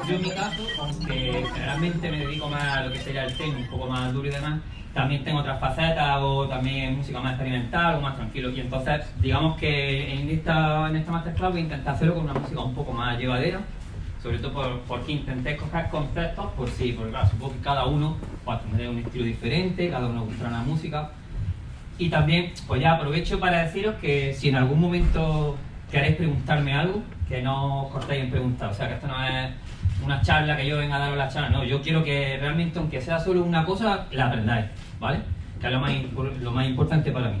Yo en mi caso, aunque generalmente me dedico más a lo que sería el techno, un poco más duro y demás, también tengo otras facetas, hago también música más experimental o más tranquilo. Y entonces, digamos que en esta masterclass voy a intentar hacerlo con una música un poco más llevadera, sobre todo porque intenté coger conceptos, por sí, porque claro, supongo que cada uno pues, tendrá un estilo diferente, cada uno gustará una música. Y también, pues ya aprovecho para deciros que si en algún momento queréis preguntarme algo, que no os cortéis en preguntar. O sea, que esto no es una charla que yo venga a daros la charla, no. Yo quiero que realmente, aunque sea solo una cosa, la aprendáis, ¿vale? Que es lo más importante para mí.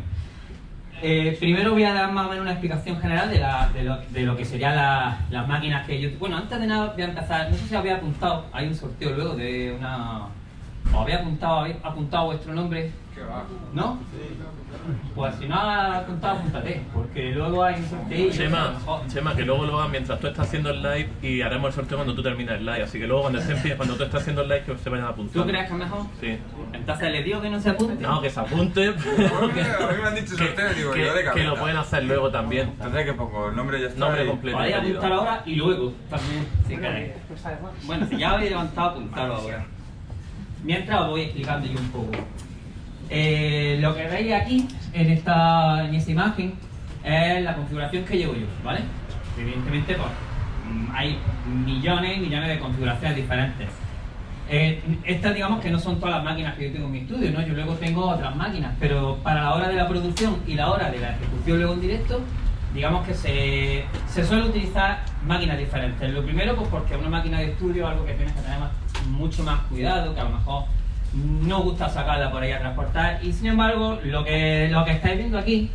Primero voy a dar más o menos una explicación general de lo que serían las máquinas que yo... Bueno, antes de nada voy a empezar, no sé si había apuntado, hay un sorteo luego de una... ¿Os habéis apuntado vuestro nombre? ¿Qué va? ¿No? Sí. Pues si no has apuntado, apúntate, porque luego hay un sorteo. Chema, que luego lo hagas mientras tú estás haciendo el live y haremos el sorteo cuando tú termines el live. Así que luego cuando tú estés haciendo el live que se vayan a apuntar. ¿Tú crees que es mejor? Sí. Entonces le digo que no se apunte. No, que se apunte. A mí me han dicho sorteo y digo, yo de cabeza. Que lo pueden hacer luego también. Entonces que pongo el nombre ya está. Nombre completo. Podéis apuntar ahora y luego también, si queréis. Bueno, si ya habéis levantado, apuntarlo ahora. Mientras os voy explicando yo un poco. Lo que veis aquí, en esta imagen, es la configuración que llevo yo, ¿vale? Evidentemente, pues, hay millones y millones de configuraciones diferentes. Estas, digamos que no son todas las máquinas que yo tengo en mi estudio, ¿no? Yo luego tengo otras máquinas, pero para la hora de la producción y la hora de la ejecución luego en directo, digamos que se suele utilizar máquinas diferentes. Lo primero, pues porque una máquina de estudio es algo que tienes que tener mucho más cuidado, que a lo mejor no gusta sacarla por ahí a transportar, y sin embargo lo que estáis viendo aquí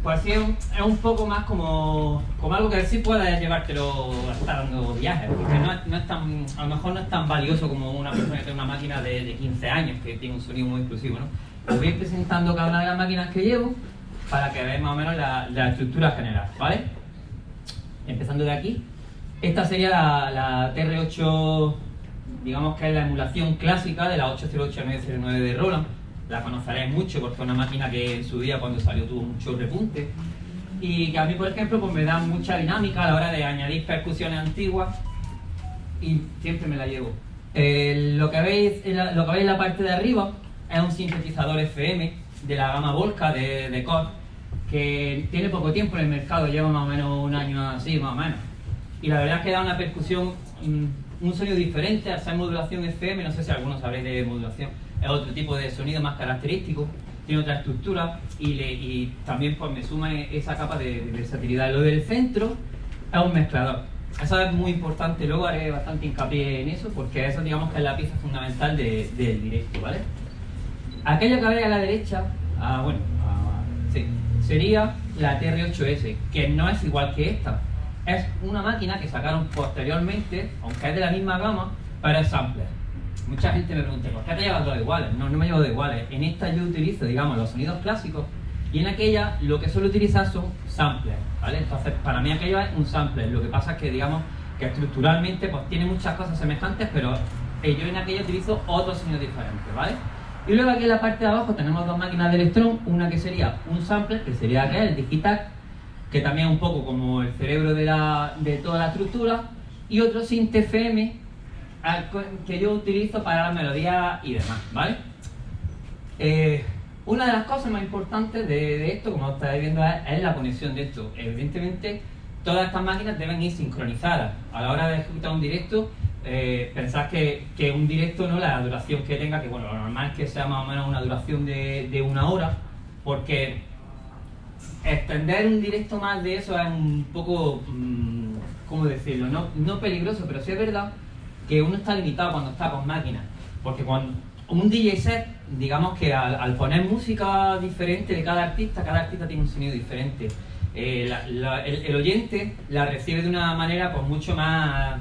pues sí es un poco más como algo que sí puedes llevártelo a estar dando viajes, porque no es tan, a lo mejor no es tan valioso como una persona que tiene una máquina de 15 años que tiene un sonido muy exclusivo, ¿no? Os voy a ir presentando cada una de las máquinas que llevo para que veáis más o menos la estructura general, ¿vale? Empezando de aquí, esta sería la TR8, digamos que es la emulación clásica de la 808-909 de Roland. La conoceréis mucho porque es una máquina que en su día cuando salió tuvo mucho repunte y que a mí, por ejemplo, pues me da mucha dinámica a la hora de añadir percusiones antiguas y siempre me la llevo. Lo que veis en la parte de arriba es un sintetizador FM de la gama Volca de Korg, que tiene poco tiempo en el mercado, lleva más o menos un año así, más o menos. Y la verdad es que da una percusión, un sonido diferente al ser modulación FM, no sé si algunos sabréis de modulación, es otro tipo de sonido más característico, tiene otra estructura y también pues me suma esa capa de versatilidad. Lo del centro es un mezclador, eso es muy importante, luego haré bastante hincapié en eso porque eso digamos que es la pieza fundamental del directo, ¿vale? Aquella que veis a la derecha, sí, sería la TR8S, que no es igual que esta. Es una máquina que sacaron posteriormente, aunque es de la misma gama, pero es sampler. Mucha gente me pregunta, ¿por qué te llevas dos iguales? No me llevo dos iguales. En esta yo utilizo, digamos, los sonidos clásicos y en aquella lo que suelo utilizar son samplers, ¿vale? Entonces, para mí aquello es un sampler. Lo que pasa es que, digamos, que estructuralmente pues tiene muchas cosas semejantes, pero yo en aquella utilizo otros sonidos diferentes, ¿vale? Y luego aquí en la parte de abajo tenemos dos máquinas de Electron, una que sería un sampler, que sería aquel, el Digitac, que también es un poco como el cerebro de toda la estructura, y otro synth FM que yo utilizo para las melodías y demás, ¿vale? Una de las cosas más importantes de esto, como estáis viendo, es la conexión de esto. Evidentemente, todas estas máquinas deben ir sincronizadas. A la hora de ejecutar un directo, pensad que un directo, ¿no? La duración que tenga, que bueno, lo normal es que sea más o menos una duración de una hora, porque extender un directo más de eso es un poco, ¿cómo decirlo? No peligroso, pero sí es verdad que uno está limitado cuando está con máquinas, porque cuando un DJ set, digamos que al poner música diferente de cada artista tiene un sonido diferente. El oyente la recibe de una manera pues mucho más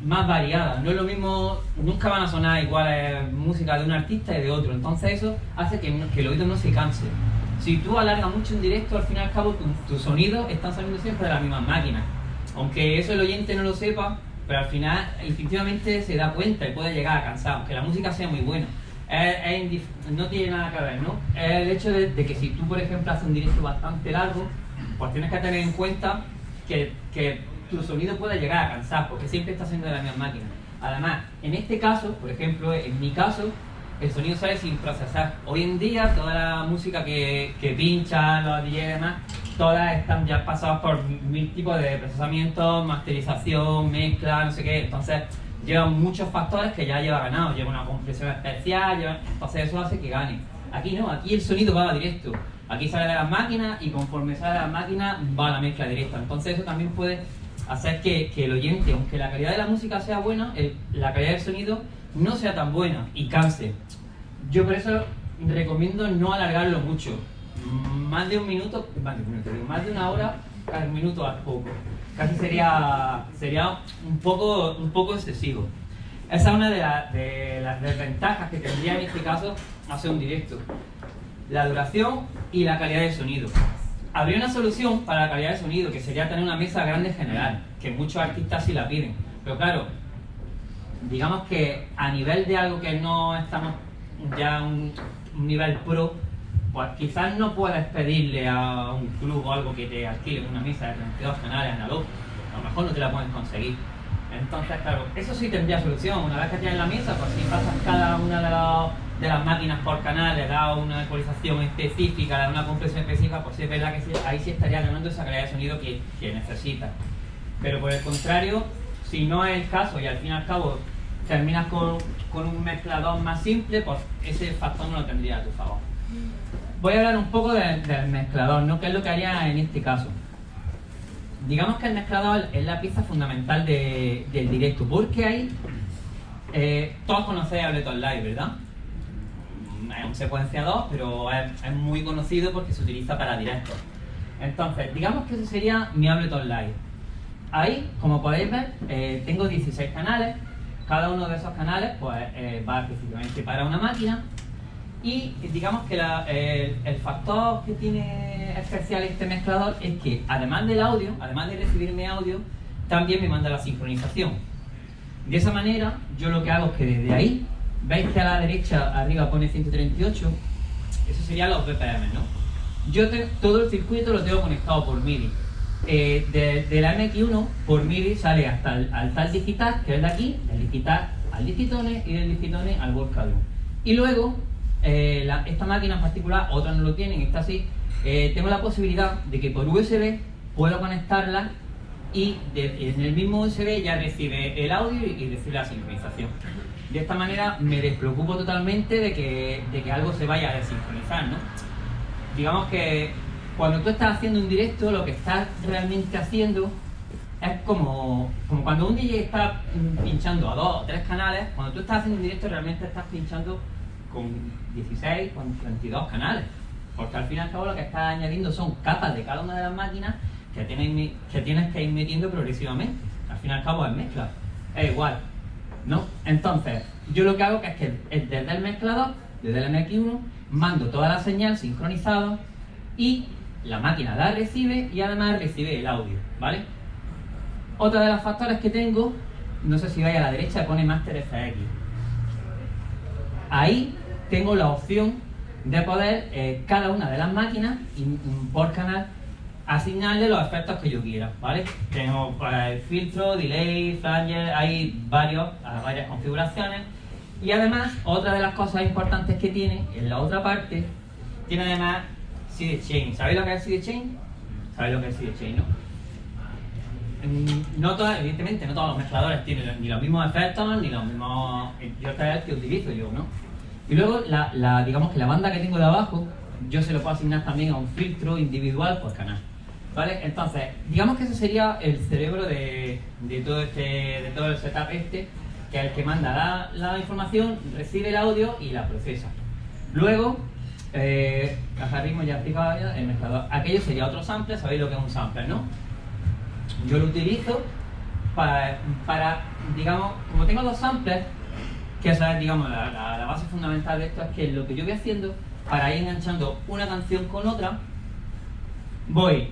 más variada. No es lo mismo, nunca van a sonar igual música de un artista y de otro. Entonces eso hace que el oído no se canse. Si tú alargas mucho en directo, al fin y al cabo tus sonidos están saliendo siempre de las mismas máquinas. Aunque eso el oyente no lo sepa, pero al final instintivamente se da cuenta y puede llegar a cansar, aunque la música sea muy buena. No tiene nada que ver, ¿no? Es el hecho de que si tú, por ejemplo, haces un directo bastante largo, pues tienes que tener en cuenta que tu sonido puede llegar a cansar, porque siempre está haciendo de la misma máquina. Además, en este caso, por ejemplo, en mi caso, el sonido sale sin procesar. Hoy en día, toda la música que pinchan, los DJs y demás, todas están ya pasadas por 1000 tipos de procesamiento, masterización, mezcla, no sé qué. Entonces, llevan muchos factores que ya lleva ganado. Lleva una compresión especial, entonces eso hace que gane. Aquí no, aquí el sonido va directo. Aquí sale de las máquinas y conforme sale de las máquinas va a la mezcla directa. Entonces eso también puede hacer que el oyente, aunque la calidad de la música sea buena, la calidad del sonido no sea tan buena y canse. Yo por eso recomiendo no alargarlo mucho. Más de un minuto, más de una hora, cada minuto es poco. Casi sería un poco excesivo. Esa es una de las desventajas que tendría en este caso hacer un directo. La duración y la calidad del sonido. Habría una solución para la calidad del sonido, que sería tener una mesa grande general, que muchos artistas sí la piden. Pero claro, digamos que a nivel de algo que no estamos ya un nivel pro, pues quizás no puedes pedirle a un club o algo que te alquile una mesa de 32 canales analógicos. A lo mejor no te la pueden conseguir. Entonces, claro, eso sí tendría solución. Una vez que tienes la mesa, pues si pasas cada una de las máquinas por canal, le das una ecualización específica, le das una compresión específica, pues es verdad que sí, ahí sí estaría ganando esa calidad de sonido que necesitas. Pero por el contrario, si no es el caso y al fin y al cabo terminas con un mezclador más simple, pues ese factor no lo tendría a tu favor. Voy a hablar un poco del mezclador, ¿no? ¿Qué es lo que haría en este caso? Digamos que el mezclador es la pieza fundamental del directo, porque ahí todos conocéis Ableton Live, ¿verdad? Es un secuenciador, pero es muy conocido porque se utiliza para directos. Entonces, digamos que ese sería mi Ableton Live. Ahí, como podéis ver, tengo 16 canales. Cada uno de esos canales pues, va específicamente para una máquina. Y digamos que el factor que tiene especial este mezclador es que además del audio, además de recibirme audio, también me manda la sincronización. De esa manera, yo lo que hago es que desde ahí, veis que a la derecha arriba pone 138, eso serían los BPM, ¿no? Yo todo el circuito lo tengo conectado por MIDI. De la MX1 por MIDI sale hasta al tal digital, que es de aquí, del digital al digitone y del digitone al Volca-Drum. Y luego, esta máquina en particular, otras no lo tienen, esta sí, tengo la posibilidad de que por USB puedo conectarla y en el mismo USB ya recibe el audio y recibe la sincronización. De esta manera me despreocupo totalmente de que algo se vaya a desincronizar, ¿no? Digamos que cuando tú estás haciendo un directo, lo que estás realmente haciendo es como cuando un DJ está pinchando a 2 o 3 canales. Cuando tú estás haciendo un directo, realmente estás pinchando con 16, con 32 canales, porque al fin y al cabo lo que estás añadiendo son capas de cada una de las máquinas que tienes que ir metiendo progresivamente. Al fin y al cabo es mezcla, es igual, ¿no? Entonces, yo lo que hago es que desde el mezclador, desde el MX1, mando toda la señal sincronizada y la máquina la recibe y además recibe el audio, ¿vale? Otra de los factores que tengo, no sé si vais a la derecha, pone Master FX. Ahí tengo la opción de poder cada una de las máquinas por canal asignarle los efectos que yo quiera, ¿vale? Tengo filtro, delay, flanger, hay varias configuraciones. Y además, otra de las cosas importantes que tiene, en la otra parte, tiene además sidechain. ¿Sabéis lo que es sidechain? ¿Sabéis lo que es sidechain, no? Evidentemente no todos los mezcladores tienen ni los mismos efectos, ni los mismos... Yo este es el que utilizo yo, ¿no? Y luego, digamos que la banda que tengo de abajo, yo se lo puedo asignar también a un filtro individual por canal, ¿vale? Entonces, digamos que ese sería el cerebro de todo el setup que es el que manda la información, recibe el audio y la procesa. Luego, ritmo ya explicaba ya, el mezclador. Aquello sería otro sampler. ¿Sabéis lo que es un sampler, no? Yo lo utilizo para, digamos, como tengo dos samplers, que esa es, digamos, la base fundamental de esto, es que lo que yo voy haciendo para ir enganchando una canción con otra, voy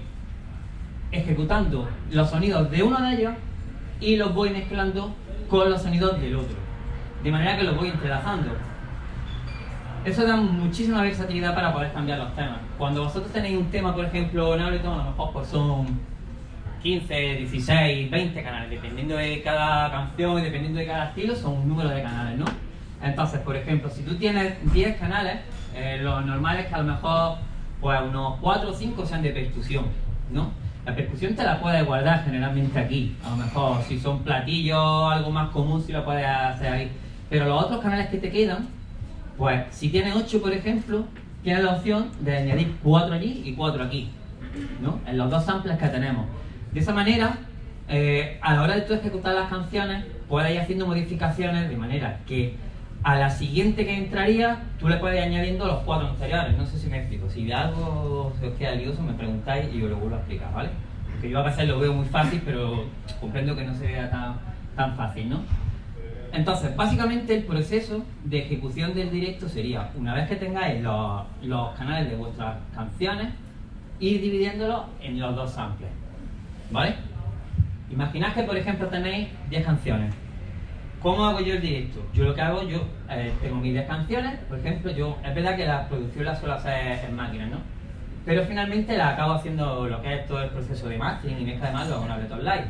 ejecutando los sonidos de uno de ellos y los voy mezclando con los sonidos del otro, de manera que los voy entrelazando. Eso da muchísima versatilidad para poder cambiar los temas. Cuando vosotros tenéis un tema, por ejemplo, en Ableton, a lo mejor pues son 15, 16, 20 canales, dependiendo de cada canción y dependiendo de cada estilo, son un número de canales, ¿no? Entonces, por ejemplo, si tú tienes 10 canales, lo normal es que a lo mejor pues unos 4 o 5 sean de percusión, ¿no? La percusión te la puedes guardar generalmente aquí. A lo mejor si son platillos, algo más común, si lo puedes hacer ahí. Pero los otros canales que te quedan, pues si tienes 8, por ejemplo, tienes la opción de añadir 4 allí y 4 aquí, ¿no? En los dos samples que tenemos. De esa manera, a la hora de tú ejecutar las canciones, puedes ir haciendo modificaciones de manera que a la siguiente que entraría, tú le puedes ir añadiendo los 4 anteriores. No sé si me explico. Si de algo se os queda lioso, me preguntáis y yo lo vuelvo a explicar, ¿vale? Porque yo a veces lo veo muy fácil, pero comprendo que no se vea tan fácil, ¿no? Entonces, básicamente el proceso de ejecución del directo sería, una vez que tengáis los canales de vuestras canciones, ir dividiéndolos en los dos samples, ¿vale? Imaginad que, por ejemplo, tenéis 10 canciones. ¿Cómo hago yo el directo? Yo lo que hago, tengo mis 10 canciones, por ejemplo, es verdad que la producción la suelo hacer en máquinas, ¿no? Pero finalmente la acabo haciendo lo que es todo el proceso de mastering y mezcla de más, lo hago en Ableton Live.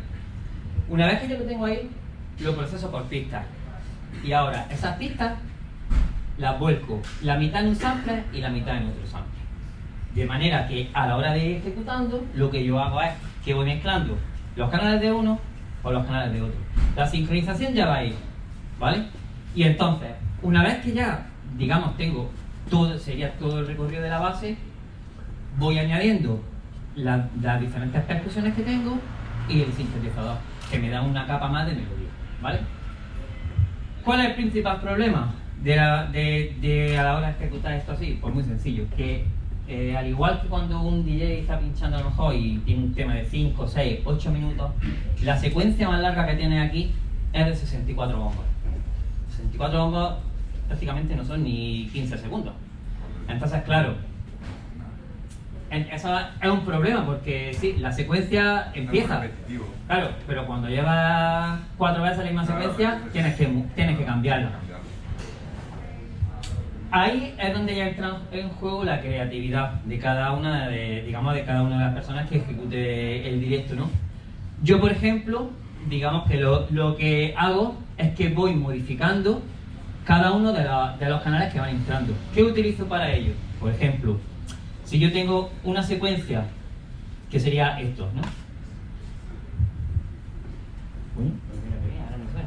Una vez que yo lo tengo ahí, lo proceso por pistas. Y ahora, esas pistas las vuelco la mitad en un sample y la mitad en otro sample. De manera que a la hora de ir ejecutando, lo que yo hago es que voy mezclando los canales de uno con los canales de otro. La sincronización ya va ahí, ¿vale? Y entonces, una vez que ya, digamos, tengo sería todo el recorrido de la base, voy añadiendo las diferentes percusiones que tengo y el sintetizador, que me da una capa más de melodía, ¿vale? ¿Cuál es el principal problema a la hora de ejecutar esto así? Pues muy sencillo, que al igual que cuando un DJ está pinchando a lo mejor y tiene un tema de 5, 6, 8 minutos, la secuencia más larga que tiene aquí es de 64 bombos. 64 bombos prácticamente no son ni 15 segundos. Entonces, claro, eso es un problema porque sí, la secuencia empieza. Claro, pero cuando llevas 4 veces la misma secuencia, tienes que cambiarla. Ahí es donde ya entra en juego la creatividad de cada una de las personas que ejecute el directo, ¿no? Yo, por ejemplo, digamos que lo que hago es que voy modificando cada uno de los canales que van entrando. ¿Qué utilizo para ello? Por ejemplo, si yo tengo una secuencia que sería esto, ¿no? Uy, ahora no sé.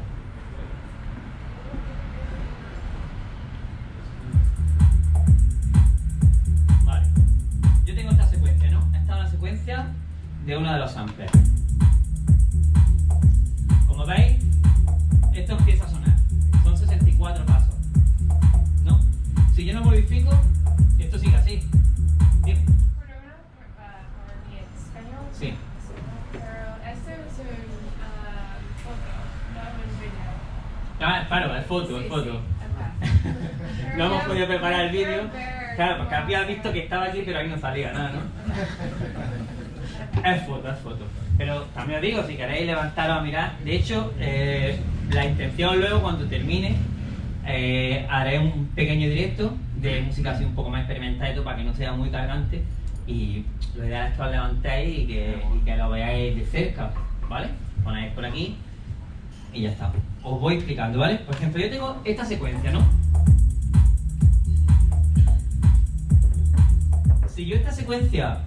Vale. Yo tengo esta secuencia, ¿no? Esta es una secuencia de uno de los samplers. Como veis, esto empieza a sonar. Son 64 pasos, ¿no? Si yo no modifico, esto sigue así. Dime. ¿Por mi español? Sí. Pero esto es un foto, no un video. Ah, claro, es foto, es foto. Okay. No hemos podido preparar el vídeo. Claro, porque había visto que estaba aquí, pero ahí no salía nada, ¿no? Es foto, es foto. Pero también os digo, si queréis levantaros a mirar. De hecho, la intención luego, cuando termine, haré un pequeño directo de música así un poco más experimental y todo, para que no sea muy cargante. Y lo ideal es que os levantéis y que lo veáis de cerca, ¿vale? Ponéis por aquí y ya está. Os voy explicando, ¿vale? Por ejemplo, yo tengo esta secuencia, ¿no? Si yo esta secuencia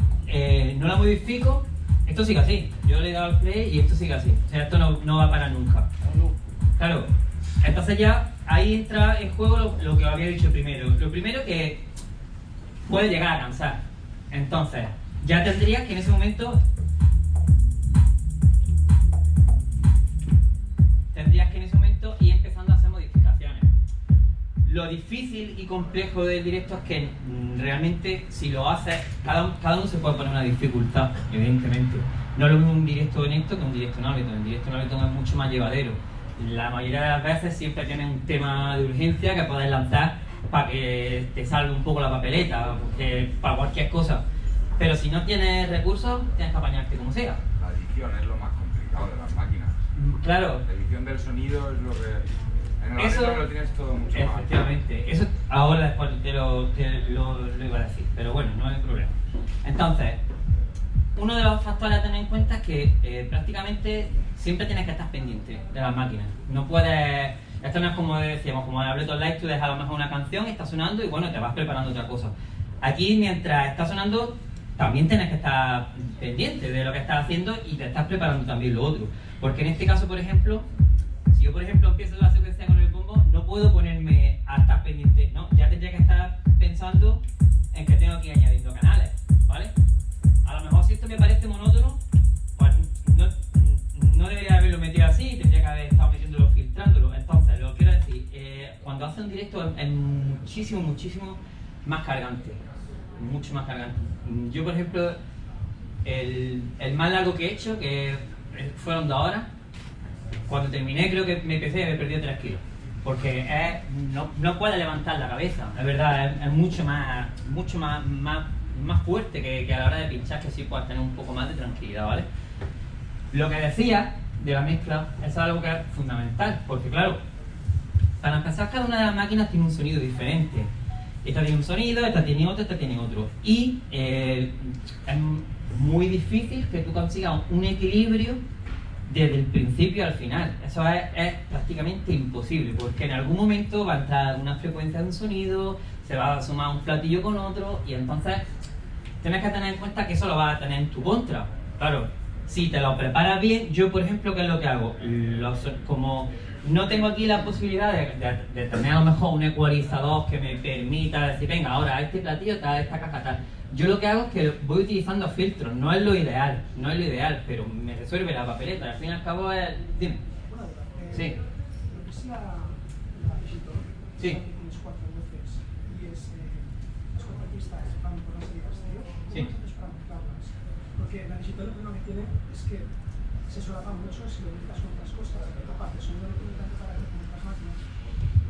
no la modifico, esto sigue así. Yo le he dado al play y esto sigue así. O sea, esto no va a parar nunca. Claro, entonces ya ahí entra en juego lo que os había dicho primero. Lo primero que puede llegar a cansar. Entonces, ya tendrías que en ese momento ir empezando a hacer modificaciones. Lo difícil y complejo del directo es que realmente si lo haces, cada uno se puede poner una dificultad, evidentemente. No es lo mismo un directo en esto que un directo en Ableton. El directo en Ableton es mucho más llevadero. La mayoría de las veces siempre tienes un tema de urgencia que puedes lanzar para que te salve un poco la papeleta, porque para cualquier cosa. Pero si no tienes recursos, tienes que apañarte como sea. La edición es lo más complicado de las máquinas. Claro. La edición del sonido es lo que... En el Eso, Ableton lo tienes todo mucho más. efectivamente. Eso ahora después te lo iba a decir, pero bueno, no hay problema. Entonces, uno de los factores a tener en cuenta es que prácticamente siempre tienes que estar pendiente de las máquinas. No puedes... Esto no es como decíamos, como en Ableton Live, tú dejas a lo mejor una canción, está sonando y bueno, te vas preparando otra cosa. Aquí, mientras está sonando, también tienes que estar pendiente de lo que estás haciendo y te estás preparando también lo otro. Porque en este caso, por ejemplo, si yo por ejemplo empiezo la secuencia con el bombo, no puedo ponerme a estar pendiente, no, ya tendría que estar pensando en que tengo que ir añadiendo canales, ¿vale? A lo mejor si esto me parece monótono, pues no debería haberlo metido así, tendría que haber estado metiéndolo, filtrándolo. Entonces, lo que quiero decir, cuando hace un directo es muchísimo más cargante, mucho más cargante. Yo, por ejemplo, el más largo que he hecho, que fueron 2 horas, cuando terminé creo que me pesé y me perdí 3 kilos. Porque no puede levantar la cabeza, es verdad, es mucho más fuerte que a la hora de pinchar, que sí puedes tener un poco más de tranquilidad, ¿vale? Lo que decía de la mezcla es algo que es fundamental, porque claro, para empezar cada una de las máquinas tiene un sonido diferente. Esta tiene un sonido, esta tiene otro, esta tiene otro. Y es muy difícil que tú consigas un equilibrio desde el principio al final. Eso es prácticamente imposible, porque en algún momento va a entrar una frecuencia de un sonido, se va a sumar un platillo con otro, y entonces tienes que tener en cuenta que eso lo vas a tener en tu contra. Claro, si te lo preparas bien, yo por ejemplo, ¿qué es lo que hago? Como no tengo aquí la posibilidad de tener a lo mejor un ecualizador que me permita decir, venga, ahora este platillo tal, esta caja tal. Yo lo que hago es que voy utilizando filtros, no es lo ideal, pero me resuelve la papeleta, al fin y al cabo es... Dime. Sí. Lo que es la digital, sí. que tienes 4 voces y los 4 pistas van por una serie de estéreo, sí. Entonces para mezclarlas. Porque la digital lo que tiene es que se solapa mucho si lo mezclas con otras cosas, y aparte son de lo que tanto para hacer con otras máquinas.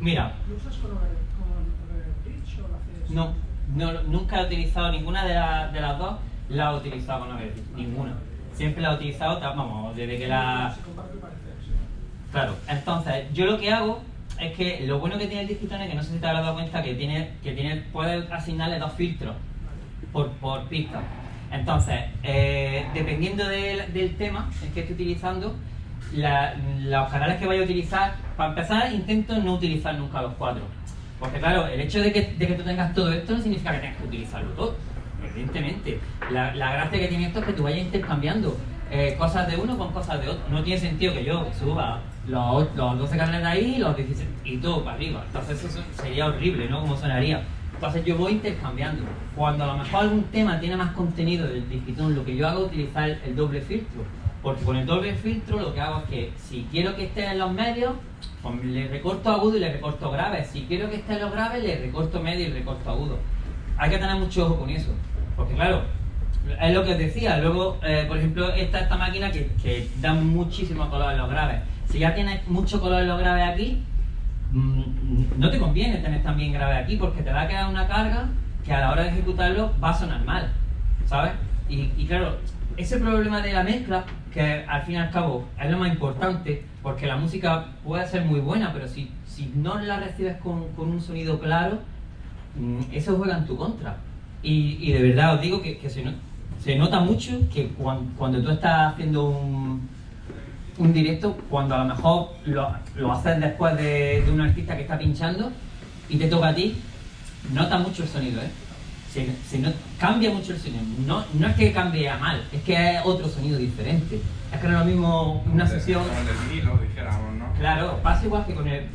Mira. ¿Lo usas con Overbridge o lo haces...? No, nunca he utilizado ninguna de las dos, la he utilizado con Overbridge, ninguna. Siempre la he utilizado, vamos, desde que la... Claro, entonces, yo lo que hago es que lo bueno que tiene el Digitone, que no sé si te habrás dado cuenta, que puedes asignarle 2 filtros por pista. Entonces, dependiendo del tema que esté utilizando, los canales que vaya a utilizar, para empezar, intento no utilizar nunca los 4. Porque claro, el hecho de que tú tengas todo esto no significa que tengas que utilizarlo todo, evidentemente. La gracia que tiene esto es que tú vayas intercambiando cosas de uno con cosas de otro. No tiene sentido que yo suba los 12 canales de ahí, los 16 y todo para arriba. Entonces eso sería horrible, ¿no? Como sonaría. Entonces yo voy intercambiando. Cuando a lo mejor algún tema tiene más contenido del Digitone, lo que yo hago es utilizar el doble filtro. Porque con el doble filtro lo que hago es que si quiero que esté en los medios, pues le recorto agudo y le recorto grave. Si quiero que esté en los graves, le recorto medio y le recorto agudo. Hay que tener mucho ojo con eso. Porque claro, es lo que os decía. Luego, por ejemplo, esta máquina que da muchísimo color en los graves. Si ya tienes mucho color en los graves aquí, no te conviene tener también grave aquí, porque te va a quedar una carga que a la hora de ejecutarlo va a sonar mal, ¿sabes? Y claro, ese problema de la mezcla, que al fin y al cabo es lo más importante, porque la música puede ser muy buena, pero si no la recibes con un sonido claro, eso juega en tu contra. Y de verdad os digo que se nota mucho que cuando tú estás haciendo un directo, cuando a lo mejor lo haces después de un artista que está pinchando y te toca a ti, nota mucho el sonido, ¿eh? Cambia mucho el sonido. No es que cambie a mal, es que es otro sonido diferente. Es que no es lo mismo una sesión... Como el del vinilo, dijéramos, ¿no? Claro, pasa igual que con el...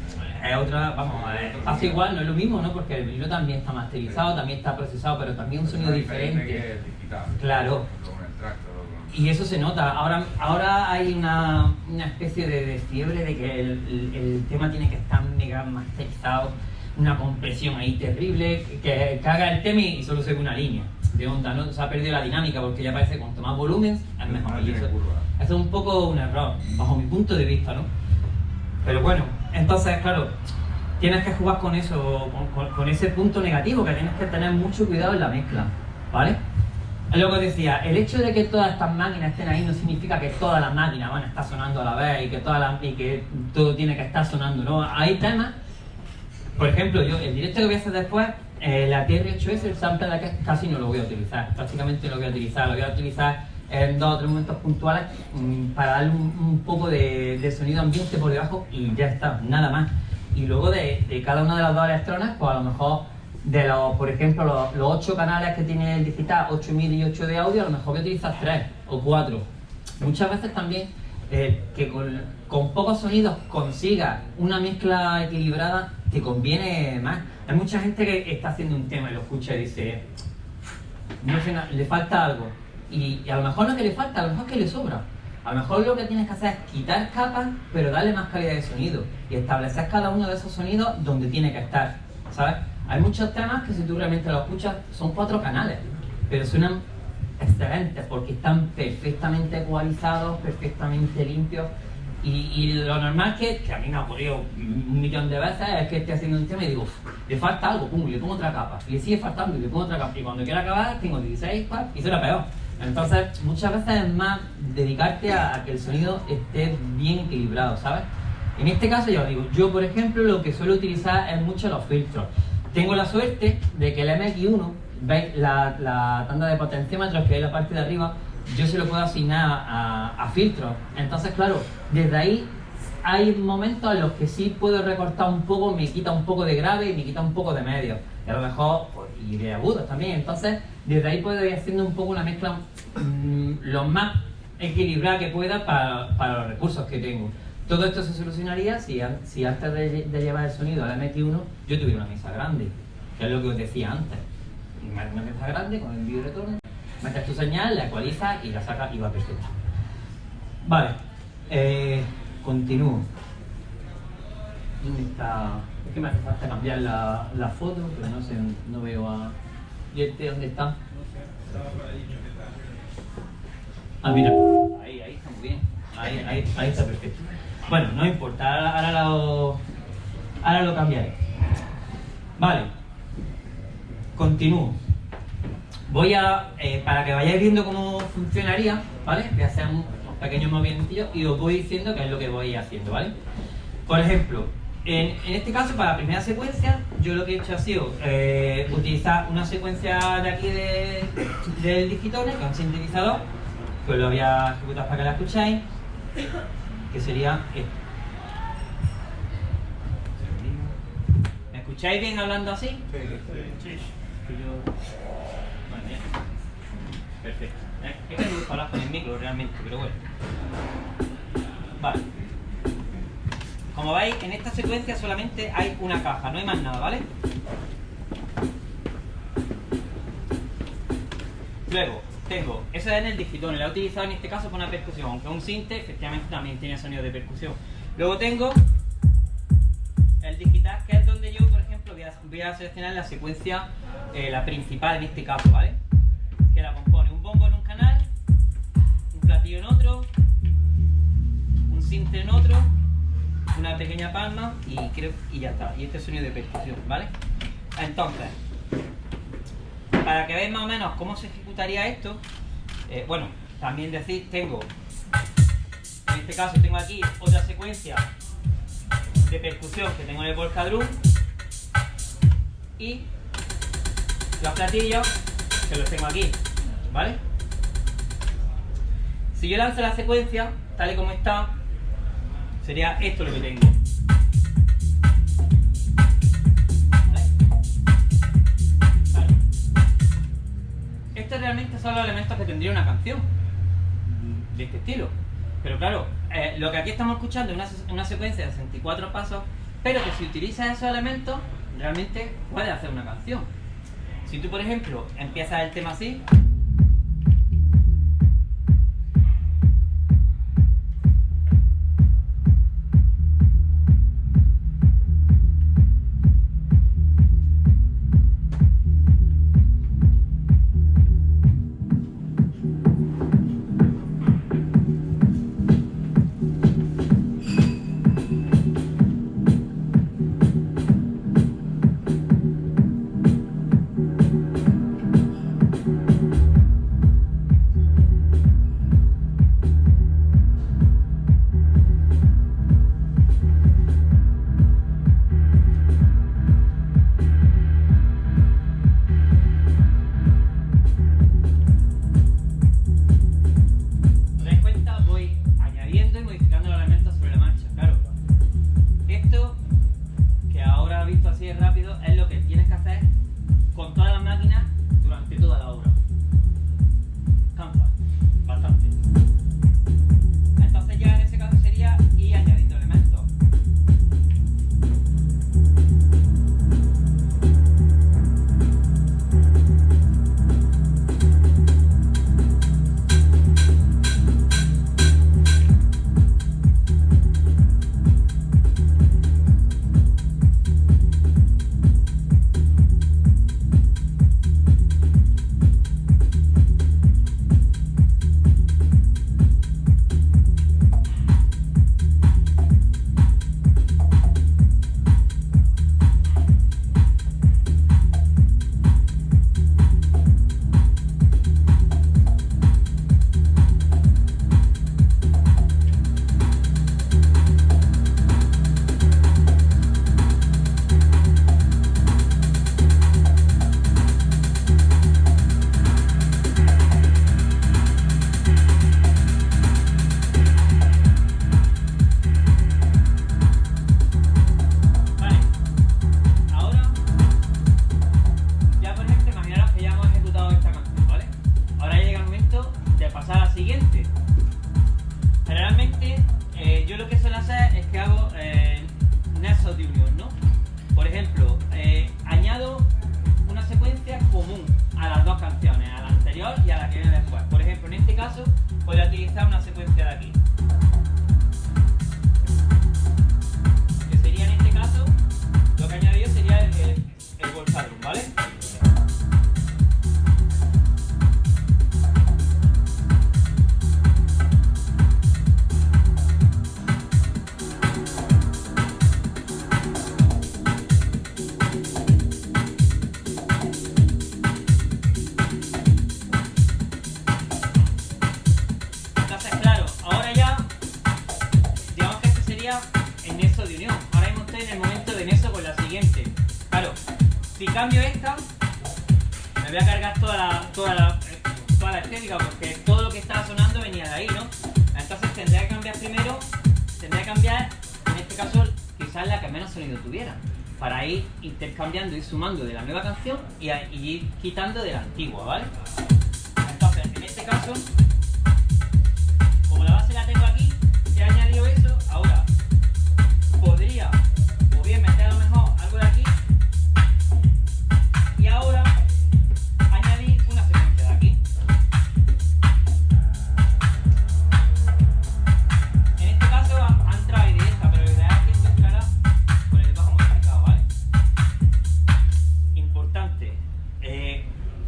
pasa igual, no es lo mismo, ¿no? Porque el vinilo también está masterizado, también está procesado, pero también un sonido diferente. Que es digital. Claro. Como el tractor. Y eso se nota. Ahora hay una especie de fiebre de que el tema tiene que estar mega masterizado, una compresión ahí terrible, que haga el tema y solo se ve una línea. de onda, ¿no? Se ha perdido la dinámica porque ya parece que cuanto más volumen es mejor. No Y tiene eso curva. es un poco un error, bajo mi punto de vista, ¿no? Pero bueno, entonces, claro, tienes que jugar con eso, con ese punto negativo, que tienes que tener mucho cuidado en la mezcla, ¿vale? Es lo que os decía, el hecho de que todas estas máquinas estén ahí no significa que todas las máquinas van a estar sonando a la vez y que todo tiene que estar sonando, ¿no? Hay temas, por ejemplo, yo el directo que voy a hacer después, la TR-8S, el sampler de casi no lo voy a utilizar, prácticamente no lo voy a utilizar en 2 o 3 momentos puntuales para darle un poco de sonido ambiente por debajo y ya está, nada más. Y luego de cada una de las 2 electronas, pues a lo mejor por ejemplo, los 8 canales que tiene el digital, 8 MIDI y 8 de audio, a lo mejor que utilizas 3 o 4. Muchas veces también que con pocos sonidos consigas una mezcla equilibrada, te conviene más. Hay mucha gente que está haciendo un tema y lo escucha y dice, no sé, le falta algo. Y a lo mejor no es que le falta, a lo mejor es que le sobra. A lo mejor lo que tienes que hacer es quitar capas, pero darle más calidad de sonido y establecer cada uno de esos sonidos donde tiene que estar, ¿sabes? Hay muchos temas que si tú realmente los escuchas son 4 canales, pero suenan excelentes porque están perfectamente ecualizados, perfectamente limpios. Y lo normal que a mí me ha ocurrido 1.000.000 de veces es que esté haciendo un tema y digo, le falta algo, pum, le pongo otra capa, y le sigue faltando y le pongo otra capa, y cuando quiero acabar tengo 16 y será peor. Entonces muchas veces es más dedicarte a que el sonido esté bien equilibrado, ¿sabes? En este caso ya os digo, yo por ejemplo lo que suelo utilizar es mucho los filtros. Tengo la suerte de que el MX1, veis la tanda de potenciómetros que hay en la parte de arriba, yo se lo puedo asignar a filtros. Entonces, claro, desde ahí hay momentos en los que sí puedo recortar un poco, me quita un poco de grave y me quita un poco de medio. Y a lo mejor, pues, y de agudos también. Entonces, desde ahí puedo ir haciendo un poco una mezcla lo más equilibrada que pueda para los recursos que tengo. Todo esto se solucionaría si antes de llevar el sonido al MX1 yo tuviera una mesa grande, que es lo que os decía antes. Una mesa grande con el vídeo retorno, metes tu señal, la ecualizas y la sacas y va perfecto. Vale, continúo. ¿Dónde está? Es que me hace falta cambiar la foto, pero no sé, no veo a... ¿Y este dónde está? Ah, mira, ahí está muy bien. Ahí está perfecto. Bueno, no importa, ahora lo cambiaré. Vale, continúo. Voy a, para que vayáis viendo cómo funcionaría, ¿vale? Voy a hacer unos pequeños movimientos y os voy diciendo qué es lo que voy haciendo, ¿vale? Por ejemplo, en este caso, para la primera secuencia, yo lo que he hecho ha sido utilizar una secuencia de aquí del Digitone, que es un sintetizador, que os lo voy a ejecutar para que la escucháis, que sería esto. ¿Me escucháis bien hablando así? Sí. Bueno, ya. Perfecto. Es que me gusta hablar con el micro realmente, pero bueno. Vale. Como veis, en esta secuencia solamente hay una caja, no hay más nada, ¿vale? Luego, tengo, eso es en el Digitone, la he utilizado en este caso para una percusión, aunque un sinte efectivamente también tiene sonido de percusión. Luego tengo el digital, que es donde yo, por ejemplo, voy a seleccionar la secuencia, la principal en este caso, ¿vale? Que la compone un bombo en un canal, un platillo en otro, un sinte en otro, una pequeña palma y ya está. Y este sonido de percusión, ¿vale? Entonces, para que veáis más o menos cómo se ejecutaría esto, bueno, también decir, tengo, en este caso tengo aquí otra secuencia de percusión que tengo en el Volcadrum y los platillos que los tengo aquí, ¿vale? Si yo lanzo la secuencia, tal y como está, sería esto lo que tengo. Estos realmente son los elementos que tendría una canción de este estilo. Pero claro, lo que aquí estamos escuchando es una secuencia de 64 pasos, pero que si utilizas esos elementos, realmente puedes hacer una canción. Si tú, por ejemplo, empiezas el tema así, podría utilizar una secuencia de aquí. Que sería en este caso, lo que he añadido sería el Voltadrum, ¿vale? Si cambio esta, me voy a cargar toda la estética porque todo lo que estaba sonando venía de ahí, ¿no? Entonces tendría que cambiar primero, tendría que cambiar, en este caso, quizás la que menos sonido tuviera, para ir intercambiando y sumando de la nueva canción y ir quitando de la antigua, ¿vale? Entonces, en este caso, como la base la tengo aquí, he añadido eso, ahora podría o bien meter a lo mejor algo de aquí. Y ahora añadir una secuencia de aquí. En este caso ha entrado directa, pero la idea es que esto entrará con el bajo modificado, ¿vale? Importante.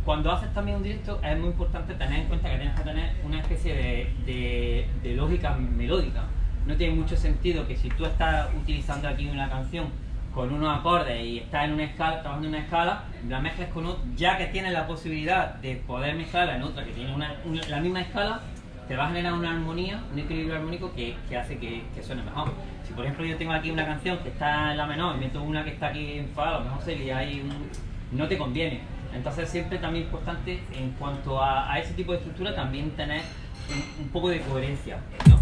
Cuando haces también un directo es muy importante tener en cuenta que tienes que tener una especie de lógica melódica. No tiene mucho sentido que si tú estás utilizando aquí una canción con unos acordes y estás en una escala, trabajando en una escala, la mezclas con otra, ya que tienes la posibilidad de poder mezclarla en otra que tiene la misma escala, te va a generar una armonía, un equilibrio armónico que hace que suene mejor. Si por ejemplo yo tengo aquí una canción que está en la menor y meto una que está aquí en fa, a lo mejor sería ahí no te conviene. Entonces siempre también es importante en cuanto a ese tipo de estructura también tener un poco de coherencia, ¿no?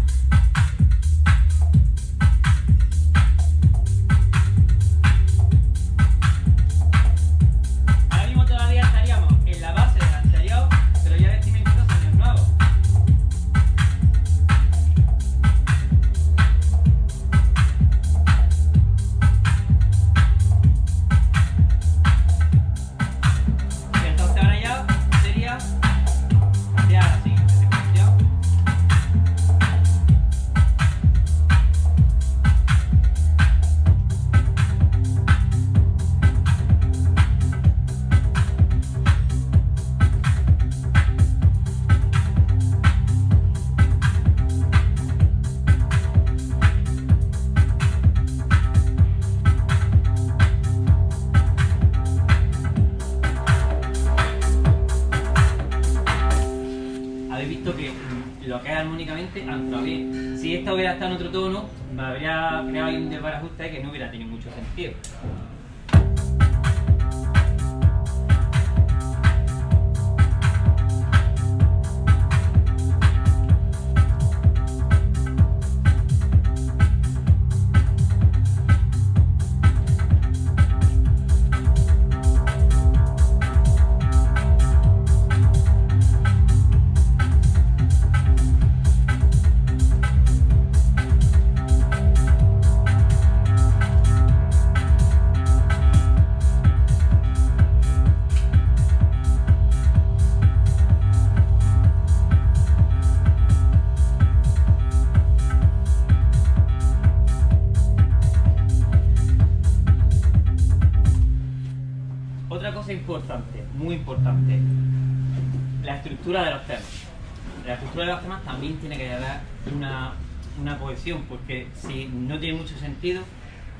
Todavía estaríamos en la base del anterior, pero ya ves que me empiezo a sonidos nuevos. Y entonces ahora ya sería ya la siguiente secuencia. Lo que es armónicamente ha entrado bien. Si esta hubiera estado en otro tono, me habría creado ahí un desbarajuste que no hubiera tenido mucho sentido. Importante, muy importante, la estructura de los temas. La estructura de los temas también tiene que llevar una cohesión, porque si no tiene mucho sentido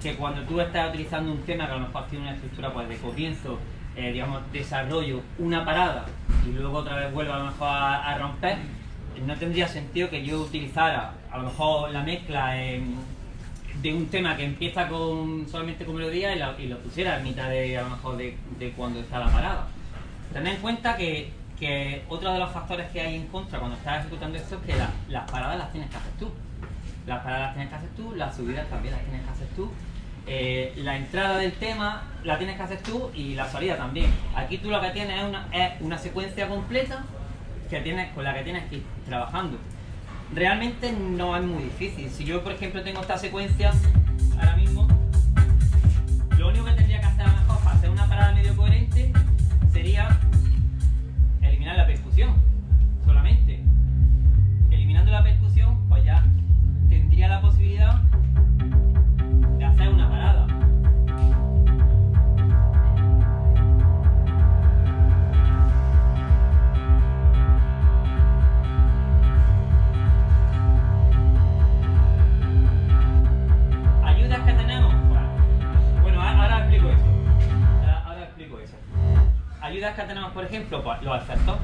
que cuando tú estás utilizando un tema que a lo mejor tiene una estructura pues de comienzo, digamos, desarrollo, una parada y luego otra vez vuelva a lo mejor a romper, no tendría sentido que yo utilizara a lo mejor la mezcla de un tema que empieza solamente con melodía y lo pusiera a mitad a lo mejor de cuando está la parada. Tened en cuenta que otro de los factores que hay en contra cuando estás ejecutando esto es que las paradas las tienes que hacer tú. Las paradas las tienes que hacer tú, las subidas también las tienes que hacer tú. La entrada del tema la tienes que hacer tú y la salida también. Aquí tú lo que tienes es una secuencia completa con la que tienes que ir trabajando. Realmente no es muy difícil. Si yo, por ejemplo, tengo esta secuencia ahora mismo, lo único que tendría que hacer a lo mejor para hacer una parada medio coherente sería eliminar la percusión solamente. ejemplo, pues, los efectos.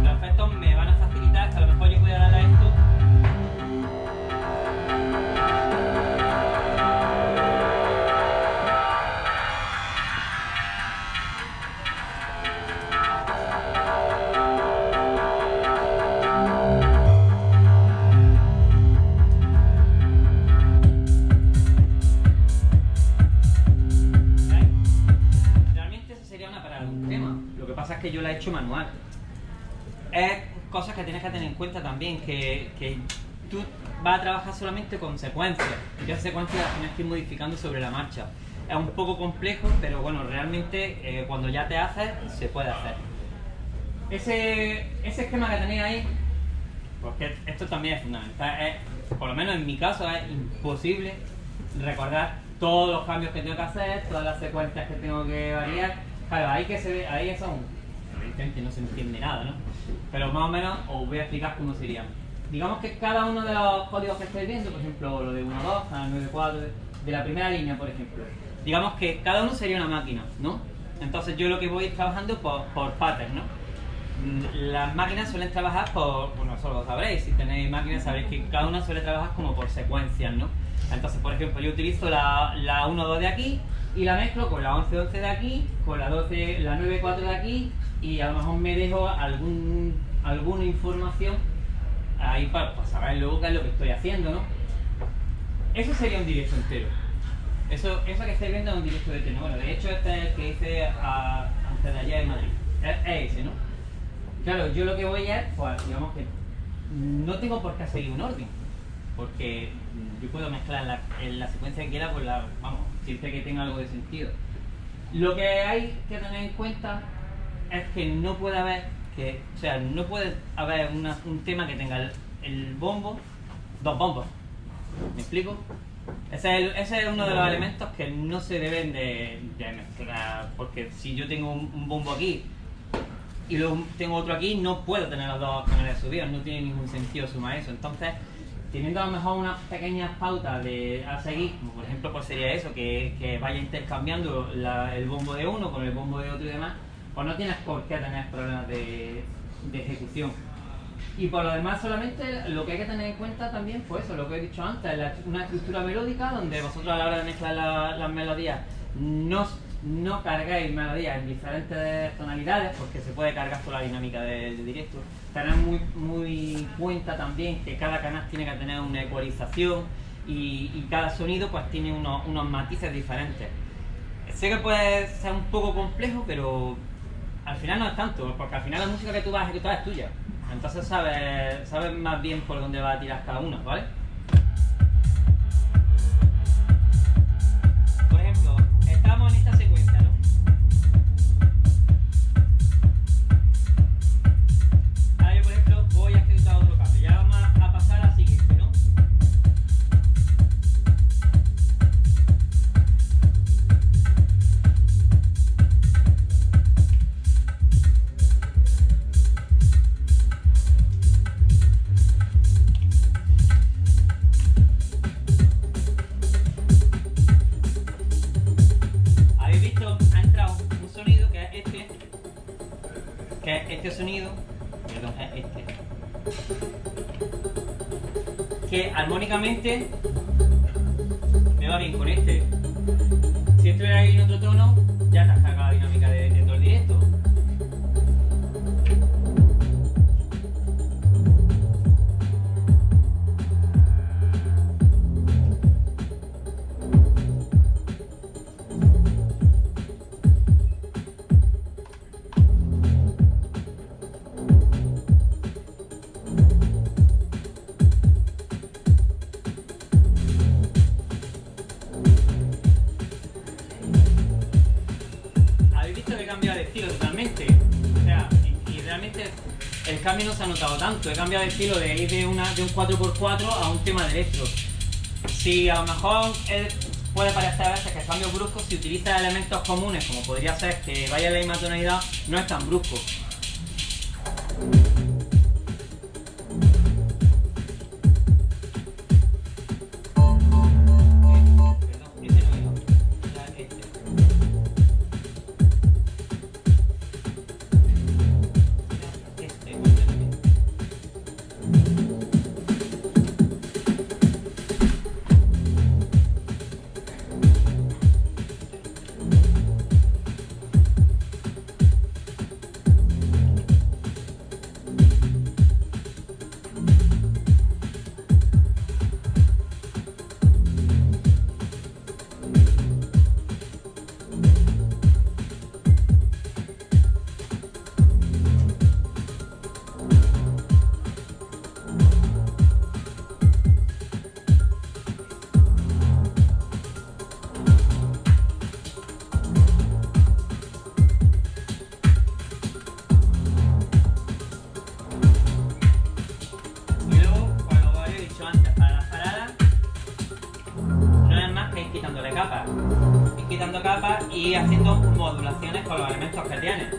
Los efectos me van a facilitar que a lo mejor yo voy a dar a esto. Que yo la he hecho manual. Es cosas que tienes que tener en cuenta también, que tú vas a trabajar solamente con secuencias, y esas secuencias las tienes que ir modificando sobre la marcha. Es un poco complejo, pero bueno, realmente cuando ya te haces, se puede hacer. Ese esquema que tenéis ahí, porque esto también es fundamental, por lo menos en mi caso es imposible recordar todos los cambios que tengo que hacer, todas las secuencias que tengo que variar. Claro, ahí que se ve, ahí eso evidentemente no se entiende nada, ¿no? Pero más o menos os voy a explicar cómo sería. Digamos que cada uno de los códigos que estáis viendo, por ejemplo, lo de 1.2 a 9.4, de la primera línea, por ejemplo, digamos que cada uno sería una máquina, ¿no? Entonces yo lo que voy a ir trabajando por pattern, ¿no? Las máquinas suelen trabajar por, bueno, eso lo sabréis, si tenéis máquinas sabréis que cada una suele trabajar como por secuencias, ¿no? Entonces, por ejemplo, yo utilizo la 1.2 de aquí y la mezclo con la 11.11 de aquí, con la 9.4 de aquí, y a lo mejor me dejo alguna información ahí para saber luego qué es lo que estoy haciendo, ¿no? Eso sería un directo entero. Eso que estáis viendo es un directo de entero. Bueno, de hecho este es el que hice antes de ayer en Madrid. Es ese, ¿no? Claro, yo lo que voy a es, pues digamos que no tengo por qué seguir un orden, porque yo puedo mezclar en la secuencia que quiera, pues vamos, siempre que tenga algo de sentido. Lo que hay que tener en cuenta es que no puede haber un tema que tenga el bombo, dos bombos. ¿Me explico? Ese es uno de los elementos que no se deben de mezclar, porque si yo tengo un bombo aquí y luego tengo otro aquí, no puedo tener los dos canales subidos, no tiene ningún sentido sumar eso. Entonces, teniendo a lo mejor unas pequeñas pautas a seguir, como por ejemplo pues sería eso, que vaya intercambiando el bombo de uno con el bombo de otro y demás, pues no tienes por qué tener problemas de ejecución. Y por lo demás solamente lo que hay que tener en cuenta también, pues eso, lo que he dicho antes, una estructura melódica donde vosotros a la hora de mezclar las melodías no cargáis melodías en diferentes tonalidades, porque se puede cargar por la dinámica del directo. Tened muy cuenta también que cada canal tiene que tener una ecualización y cada sonido pues tiene unos matices diferentes. Sé que puede ser un poco complejo, pero al final no es tanto, porque al final la música que tú vas a ejecutar es tuya. Entonces sabes más bien por dónde va a tirar cada uno, ¿vale? Por ejemplo, estamos en esta secuencia, ¿no? Ahora yo, por ejemplo, voy a ejecutar otro cambio. Ya vamos a pasar a la siguiente, ¿no? Este sonido, perdón, es este, que armónicamente me va bien con este. Si estuviera ahí en otro tono, ya te has cargado la dinámica de todo el directo. El cambio no se ha notado tanto, he cambiado de estilo de ir de un 4x4 a un tema de electro. Si a lo mejor puede parecer a veces que el cambio brusco, si utiliza elementos comunes, como podría ser que vaya en la misma tonalidad, no es tan brusco. y haciendo modulaciones con los elementos que tiene.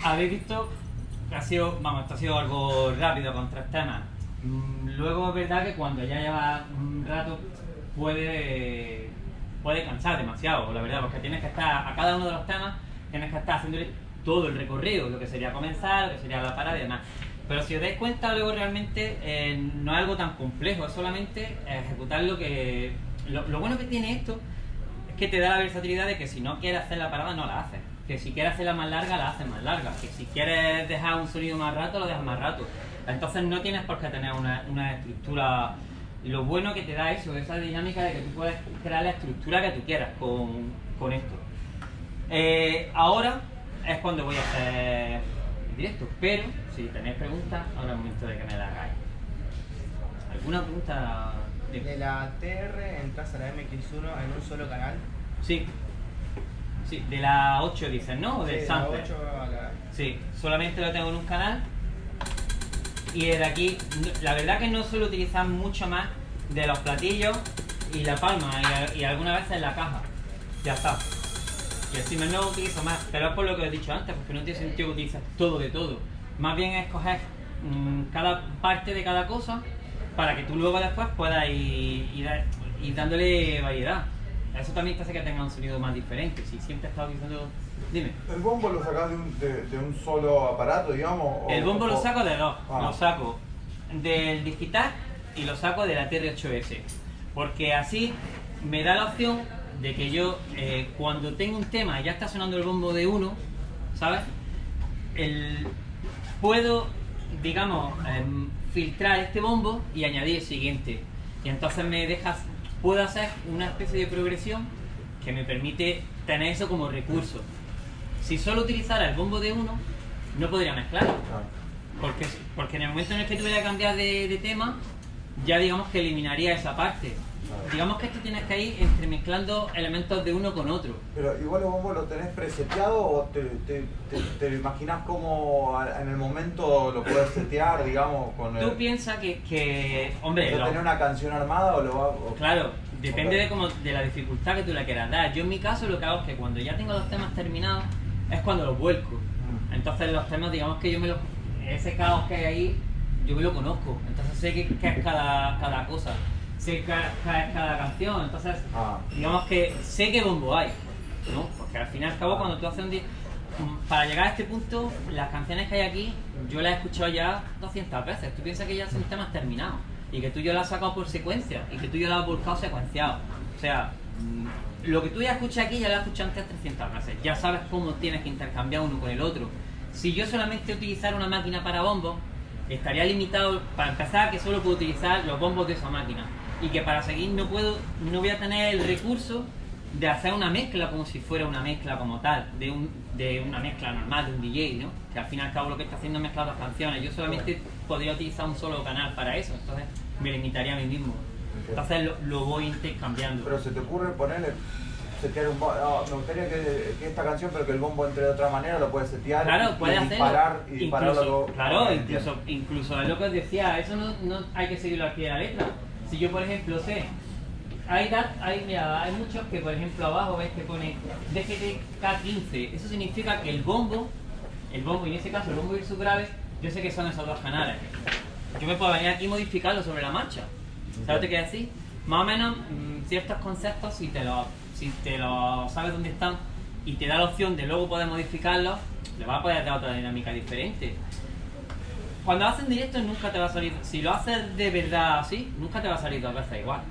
Habéis visto que ha sido, vamos, esto ha sido algo rápido con 3 temas. Luego es verdad que cuando ya lleva un rato puede cansar demasiado, la verdad, porque tienes que estar a cada uno de los temas, tienes que estar haciéndole todo el recorrido, lo que sería comenzar, lo que sería la parada y demás. Pero si os dais cuenta, luego realmente no es algo tan complejo, es solamente ejecutar lo que... Lo bueno que tiene esto es que te da la versatilidad de que si no quieres hacer la parada, no la haces. Que si quieres hacerla más larga, la haces más larga. Que si quieres dejar un sonido más rato, lo dejas más rato. Entonces no tienes por qué tener una estructura. Lo bueno que te da eso, esa dinámica de que tú puedes crear la estructura que tú quieras con esto. Ahora es cuando voy a hacer el directo, pero si tenéis preguntas, ahora es el momento de que me la hagáis. ¿Alguna pregunta? De la TR entras a la MX1 en un solo canal. Sí. Sí, de la 8 dices, ¿no? O del Sí, sample. de la 8 a la... Sí, solamente lo tengo en un canal. Y desde aquí, la verdad que no suelo utilizar mucho más de los platillos y la palma y algunas veces la caja. Ya está. Y encima no utilizo más, pero es por lo que os he dicho antes, porque no tiene sentido que utilices todo de todo. Más bien es coger cada parte de cada cosa para que tú luego después puedas ir dándole variedad. Eso también te hace que tenga un sonido más diferente. Si siempre estás utilizando... Dime. ¿El bombo lo sacás de un solo aparato, digamos? El bombo lo saco de dos. Ah. Lo saco del digital y lo saco de la TR8S. Porque así me da la opción de que yo, cuando tengo un tema y ya está sonando el bombo de uno, ¿sabes? Puedo, digamos, filtrar este bombo y añadir el siguiente. Y entonces puedo hacer una especie de progresión que me permite tener eso como recurso. Si solo utilizara el bombo de uno, no podría mezclarlo. Porque en el momento en el que tuviera que cambiar de tema, ya digamos que eliminaría esa parte. Digamos que esto tienes que ir entremezclando elementos de uno con otro. Pero igual el bombo lo tenés preseteado o te lo imaginás como en el momento lo puedes setear, digamos, con el... Tú piensas que hombre... ¿Tenés una canción armada o lo va...? Claro, depende de la dificultad que tú le quieras dar. Yo en mi caso lo que hago es que cuando ya tengo los temas terminados, es cuando los vuelco. Entonces los temas, digamos que ese caos que hay ahí, yo me lo conozco. Entonces sé qué es cada cosa. Sé qué es cada canción. Entonces, digamos que sé qué bombo hay, ¿no? Porque al fin y al cabo cuando tú haces para llegar a este punto, las canciones que hay aquí, yo las he escuchado ya 200 veces. Tú piensas que ya son temas terminados. Y que tú ya lo has sacado por secuencia. Y que tú ya lo has volcado secuenciado. O sea, lo que tú ya escuchas aquí ya lo has escuchado antes 300 veces. Ya sabes cómo tienes que intercambiar uno con el otro. Si yo solamente utilizara una máquina para bombos, estaría limitado, para empezar, que solo puedo utilizar los bombos de esa máquina. Y que para seguir no voy a tener el recurso de hacer una mezcla como si fuera una mezcla como tal, de una mezcla normal, de un DJ, ¿no? Que al fin y al cabo lo que está haciendo es mezclar dos canciones. Yo solamente podría utilizar un solo canal para eso, entonces me limitaría a mí mismo. Entonces lo voy intercambiando. Pero se te ocurre ponerle, setear un bombo, me gustaría que esta canción, pero que el bombo entre de otra manera, lo puedes setear, claro, puede hacerlo. dispararlo. Claro, incluso es lo que os decía, eso no hay que seguirlo aquí de la letra. Si yo, por ejemplo, sé, hay muchos que, por ejemplo, abajo ves que pone DGT-K15, eso significa que el bombo, y en ese caso el bombo y el subgrave, yo sé que son esos dos canales. Yo me puedo venir aquí y modificarlo sobre la marcha. ¿Sabes lo que decir? Más o menos ciertos conceptos, si te lo sabes dónde están y te da la opción de luego poder modificarlos, le vas a poder dar otra dinámica diferente. Cuando haces directo nunca te va a salir, si lo haces de verdad así, nunca te va a salir 2 veces igual.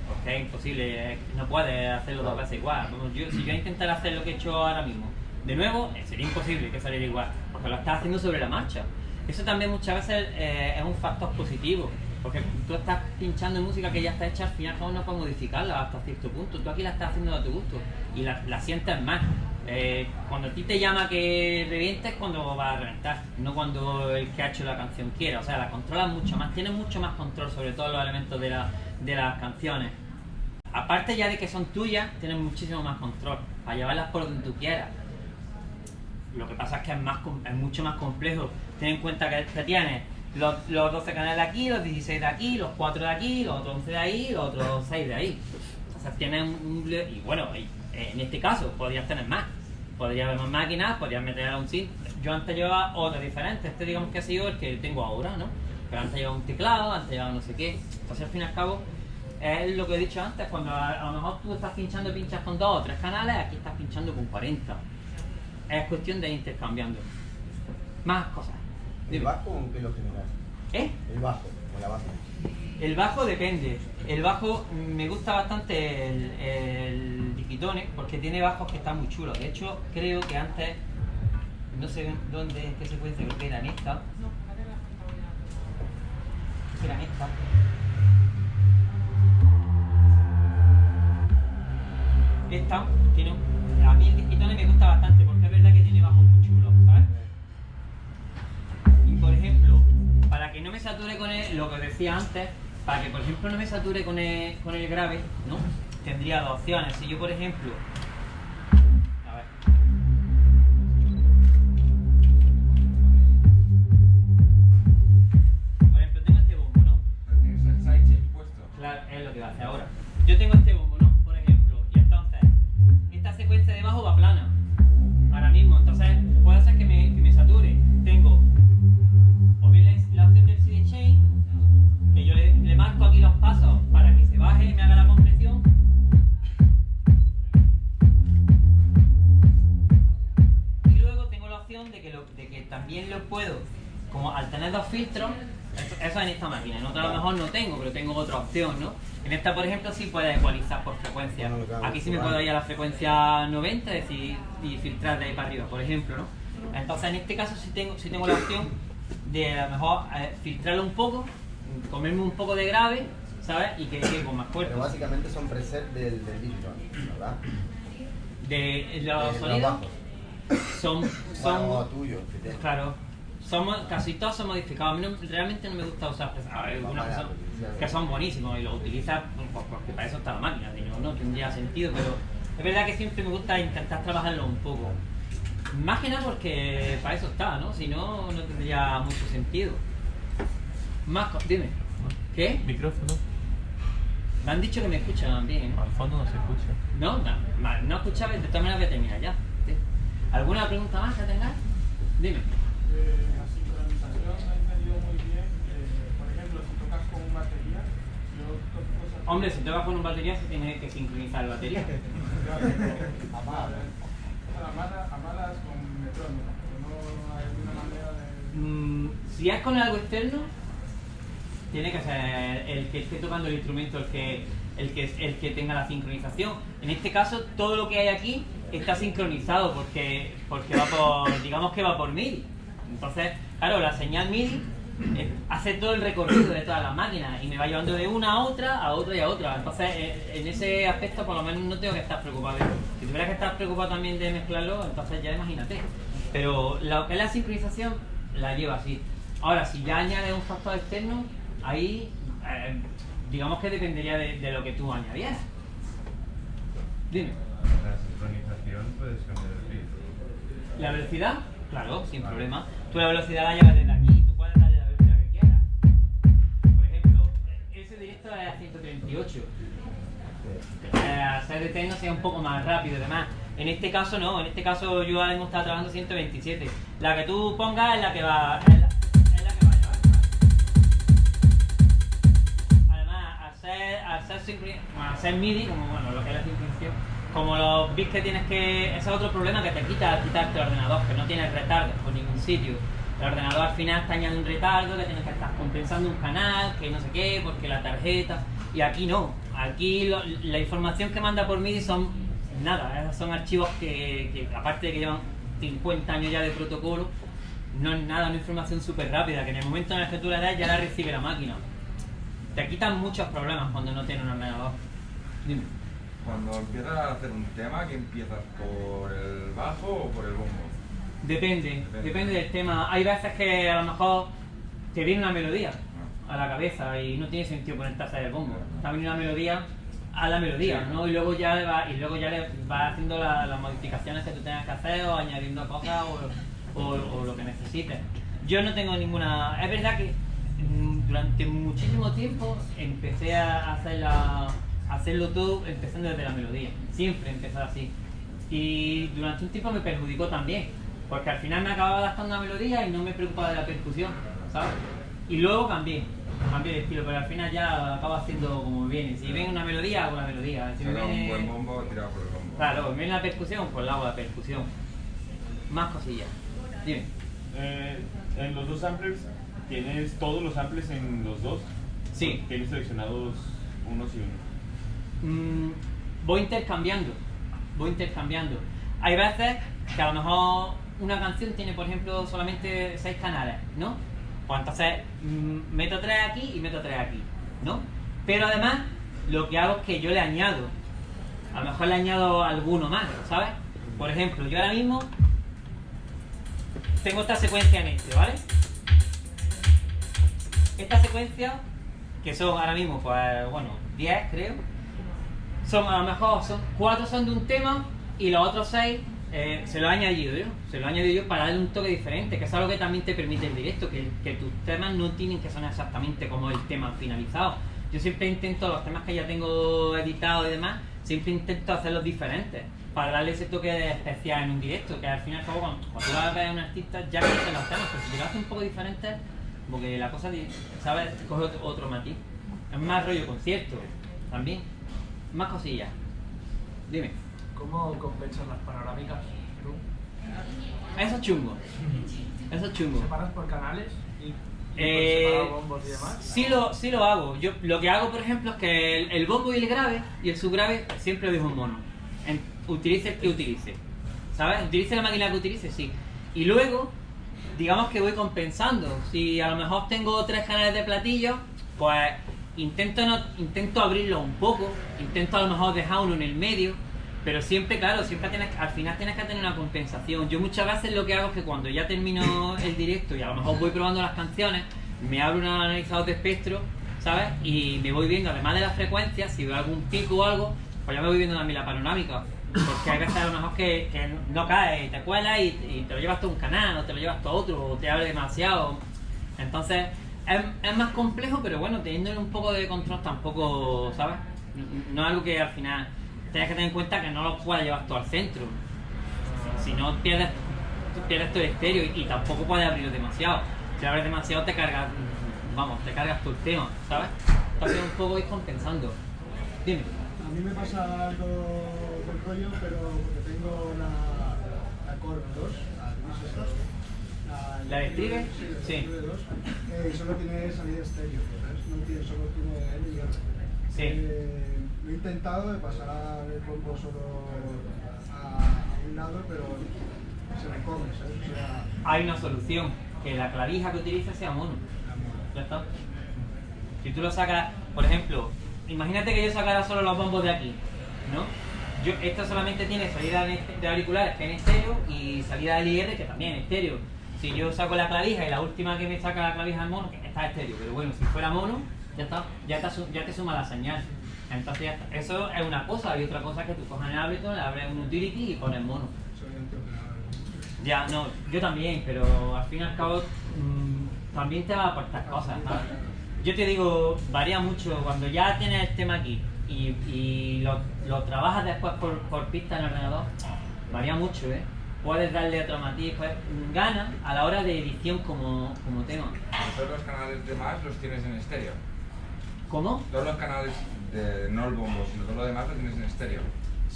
Porque es imposible, no puedes hacerlo 2 veces igual. Si yo intentara hacer lo que he hecho ahora mismo, de nuevo, sería imposible que saliera igual, porque lo estás haciendo sobre la marcha. Eso también muchas veces es un factor positivo, porque tú estás pinchando música que ya está hecha, al final cada uno puede modificarla hasta cierto punto. Tú aquí la estás haciendo a tu gusto y la sientes más. Cuando a ti te llama que revientes, cuando vas a reventar, no cuando el que ha hecho la canción quiera. O sea, la controlas mucho más, tienes mucho más control sobre todos los elementos de las canciones. Aparte ya de que son tuyas, tienes muchísimo más control para llevarlas por donde tú quieras. Lo que pasa es que es mucho más complejo. Ten en cuenta que tienes los 12 canales de aquí, los 16 de aquí, los 4 de aquí, los otros 11 de ahí, los otros 6 de ahí. Entonces tienes y bueno, en este caso podrías tener más. Podría haber más máquinas, podrías meter a un synth. Yo antes llevaba otro diferente, este digamos que ha sido el que tengo ahora, ¿no? Pero antes llevaba un teclado, antes llevaba no sé qué. Entonces al fin y al cabo, es lo que he dicho antes, cuando a lo mejor tú estás pinchas con 2 o 3 canales, aquí estás pinchando con 40. Es cuestión de ir intercambiando. Más cosas. ¿El bajo o qué lo general? El bajo, o la base. El bajo depende. El bajo me gusta bastante el Digitone porque tiene bajos que están muy chulos. De hecho, creo que antes, no sé dónde, qué secuencia, creo que era en esta. Creo que era en esta. Esta tiene a mí el Digitone me gusta bastante porque es verdad que tiene bajos muy chulos, ¿sabes? Y por ejemplo, para que no me sature con lo que os decía antes, para que por ejemplo no me sature con el grave, ¿no? Tendría 2 opciones. Si yo por ejemplo, a ver, por ejemplo tengo este bombo, ¿no? Pero tienes el sidechain puesto. Claro, es lo que va a hacer ahora. Yo tengo este bombo, ¿no? Por ejemplo, y entonces esta secuencia de bajo va plana ahora mismo, entonces puede ser que me sature. Tengo o bien la opción del sidechain, que yo le marco aquí los pasos para que se baje y me haga la compresión. Y luego tengo la opción de que también lo puedo, como al tener 2 filtros, eso en esta máquina, en otra a lo mejor no tengo, pero tengo otra opción, ¿no? En esta, por ejemplo, sí puedes ecualizar por frecuencia. Aquí sí me puedo ir a la frecuencia 90 y filtrar de ahí para arriba, por ejemplo, ¿no? Entonces, en este caso sí tengo la opción de a lo mejor filtrarlo un poco, comerme un poco de grave, ¿sabes? Y que quede con más cuerpo. Pero básicamente son presets del Digitone, ¿verdad? De los sonidos son tuyos. claro, casi todos son modificados. A mí realmente no me gusta usar presets. Hay algunos que son buenísimos y los utilizas porque para eso está la máquina, no tendría sentido, pero es verdad que siempre me gusta intentar trabajarlo un poco. Más que nada porque para eso está, ¿no? Si no, no tendría mucho sentido. Dime. ¿Qué? Micrófono. Me han dicho que me escuchan bien, ¿no? Al fondo no se escucha. No escuchaba, de todas maneras voy a terminar ya. ¿Sí? ¿Alguna pregunta más que tengas? Dime. La sincronización la he entendido muy bien. Por ejemplo, si tocas con un batería, yo toco cosas... Hombre, si tocas con un batería se tiene que sincronizar la batería. Amadas con metrónomo, pero no hay alguna manera de... Si es con algo externo, tiene que ser el que esté tocando el instrumento el que tenga la sincronización. En este caso, todo lo que hay aquí está sincronizado porque va por, digamos que va por MIDI. Entonces, claro, la señal MIDI hace todo el recorrido de todas las máquinas y me va llevando de una a otra y a otra. Entonces, en ese aspecto, por lo menos no tengo que estar preocupado. Si tuvieras que estar preocupado también de mezclarlo, entonces ya imagínate. Pero lo que es la sincronización la lleva así. Ahora, si ya añades un factor externo, ahí digamos que dependería de lo que tú añadieras. Dime. La sincronización puedes cambiar el beat. ¿La velocidad? Claro, sin problema. Tú la velocidad la llevas desde aquí, tú puedes darle la velocidad que quieras. Por ejemplo, ese directo es a 138. Hacer de techno sea un poco más rápido y demás. En este caso no, en este caso yo ahora mismo estaba trabajando 127. La que tú pongas es la que va. Es la que va a llevar. Además, al ser MIDI, como bueno, lo que es la sincronización, como los bits que tienes que... Ese es otro problema que te quita al quitarte el ordenador, que no tienes retardo por ningún sitio. El ordenador al final te añade un retardo, que tienes que estar compensando un canal, que no sé qué, porque la tarjeta... Y aquí no. Aquí la información que manda por MIDI son nada, son archivos que aparte de que llevan 50 años ya de protocolo, no es nada, una información súper rápida, que en el momento en el que tú la das ya la recibe la máquina. Te quitan muchos problemas cuando no tienes un ordenador. Dime. Cuando empiezas a hacer un tema, ¿qué empiezas? ¿Por el bajo o por el bombo? Depende del tema. Hay veces que a lo mejor te viene una melodía a la cabeza y no tiene sentido ponerte a hacer el bombo. Te viene una melodía a la melodía, Sí. ¿no? Y luego ya le vas haciendo las modificaciones que tú tengas que hacer o añadiendo cosas o lo que necesites. Yo no tengo ninguna... Es verdad que durante muchísimo tiempo empecé a hacerlo todo empezando desde la melodía. Siempre empezar así. Y durante un tiempo me perjudicó también, porque al final me acababa gastando una melodía y no me preocupaba de la percusión, ¿sabes? Y luego cambié el estilo, pero al final ya acabo haciendo como me viene. Si viene una melodía, hago la melodía. Si me Será viene... un buen bombo, tirado por el bombo. Claro, me viene la percusión, pues la hago la percusión. Más cosillas. Dime. En los dos samplers, ¿tienes todos los samples en los dos? Sí. ¿Tienes seleccionados unos y unos? Voy intercambiando. Hay veces que a lo mejor una canción tiene, por ejemplo, solamente 6 canales, ¿no? Pues entonces meto 3 aquí y meto 3 aquí, ¿no? Pero además lo que hago es que yo le añado, a lo mejor le añado alguno más, ¿sabes? Por ejemplo, yo ahora mismo tengo esta secuencia en este, ¿vale? Esta secuencia, que son ahora mismo, pues bueno, 10 creo, son a lo mejor 4 son de un tema y los otros 6 se lo he añadido yo para darle un toque diferente, que es algo que también te permite el directo, que tus temas no tienen que sonar exactamente como el tema finalizado. Yo siempre intento, los temas que ya tengo editados y demás, siempre intento hacerlos diferentes para darle ese toque especial en un directo, que al fin y al cabo cuando tú vas a ver a un artista ya conoces los temas, pero si te lo haces un poco diferente, porque la cosa, ¿sabes? Coge otro matiz. Es más rollo concierto también, más cosillas. Dime. ¿Cómo compensas las panorámicas tú? Eso es chungo. ¿Separas por canales? ¿Y separar bombos y demás? Sí lo hago. Yo lo que hago, por ejemplo, es que el bombo y el grave y el subgrave siempre lo dejo en mono. Utilice el que utilice. ¿Sabes? Utilice la máquina que utilice, sí. Y luego, digamos que voy compensando. Si a lo mejor tengo 3 canales de platillo, pues intento abrirlo un poco. Intento a lo mejor dejar uno en el medio. Pero siempre, claro, al final tienes que tener una compensación. Yo muchas veces lo que hago es que cuando ya termino el directo y a lo mejor voy probando las canciones, me abro un analizador de espectro, ¿sabes? Y me voy viendo, además de las frecuencias, si veo algún pico o algo, pues ya me voy viendo también la panorámica. Porque hay veces a lo mejor que no cae, te cuelas y te lo llevas todo un canal, o te lo llevas todo otro, o te abre demasiado. Entonces, es más complejo, pero bueno, teniendo un poco de control tampoco, ¿sabes? No es algo que al final... Tienes que tener en cuenta que no lo puedes llevar todo al centro. Si no, pierdes todo el estéreo y tampoco puedes abrirlo demasiado. Si abres demasiado te cargas todo el tema, ¿sabes? Entonces un poco ir compensando. Dime. A mí me pasa algo del rollo, pero porque tengo la Core 2, ¿La de Strive? Sí. Y solo tiene salida estéreo, ¿sabes? Solo tiene L y R. Sí. Lo he intentado de pasar el bombo solo a un lado, pero se me come, ¿sabes? O sea, hay una solución, que la clavija que utilices sea mono. Ya está. Si tú lo sacas, por ejemplo, imagínate que yo sacara solo los bombos de aquí, ¿no? Esto solamente tiene salida de auriculares que en estéreo y salida del IR que también en estéreo. Si yo saco la clavija y la última que me saca la clavija es mono, que está estéreo, pero bueno, si fuera mono, ya está, ya te suma la señal. Entonces ya está. Eso es una cosa, y otra cosa es que tú cojas en Ableton, le abres un utility y pones mono. Ya, no, yo también, pero al fin y al cabo también te va por estas cosas, ¿sabes? Yo te digo, varía mucho, cuando ya tienes el tema aquí y lo trabajas después por pista en el ordenador, varía mucho, ¿eh? Puedes darle otro matiz, pues gana a la hora de edición como tema. Todos los canales demás los tienes en estéreo. ¿Cómo? Todos los canales, no el bombo, sino todo lo demás lo tienes en estéreo.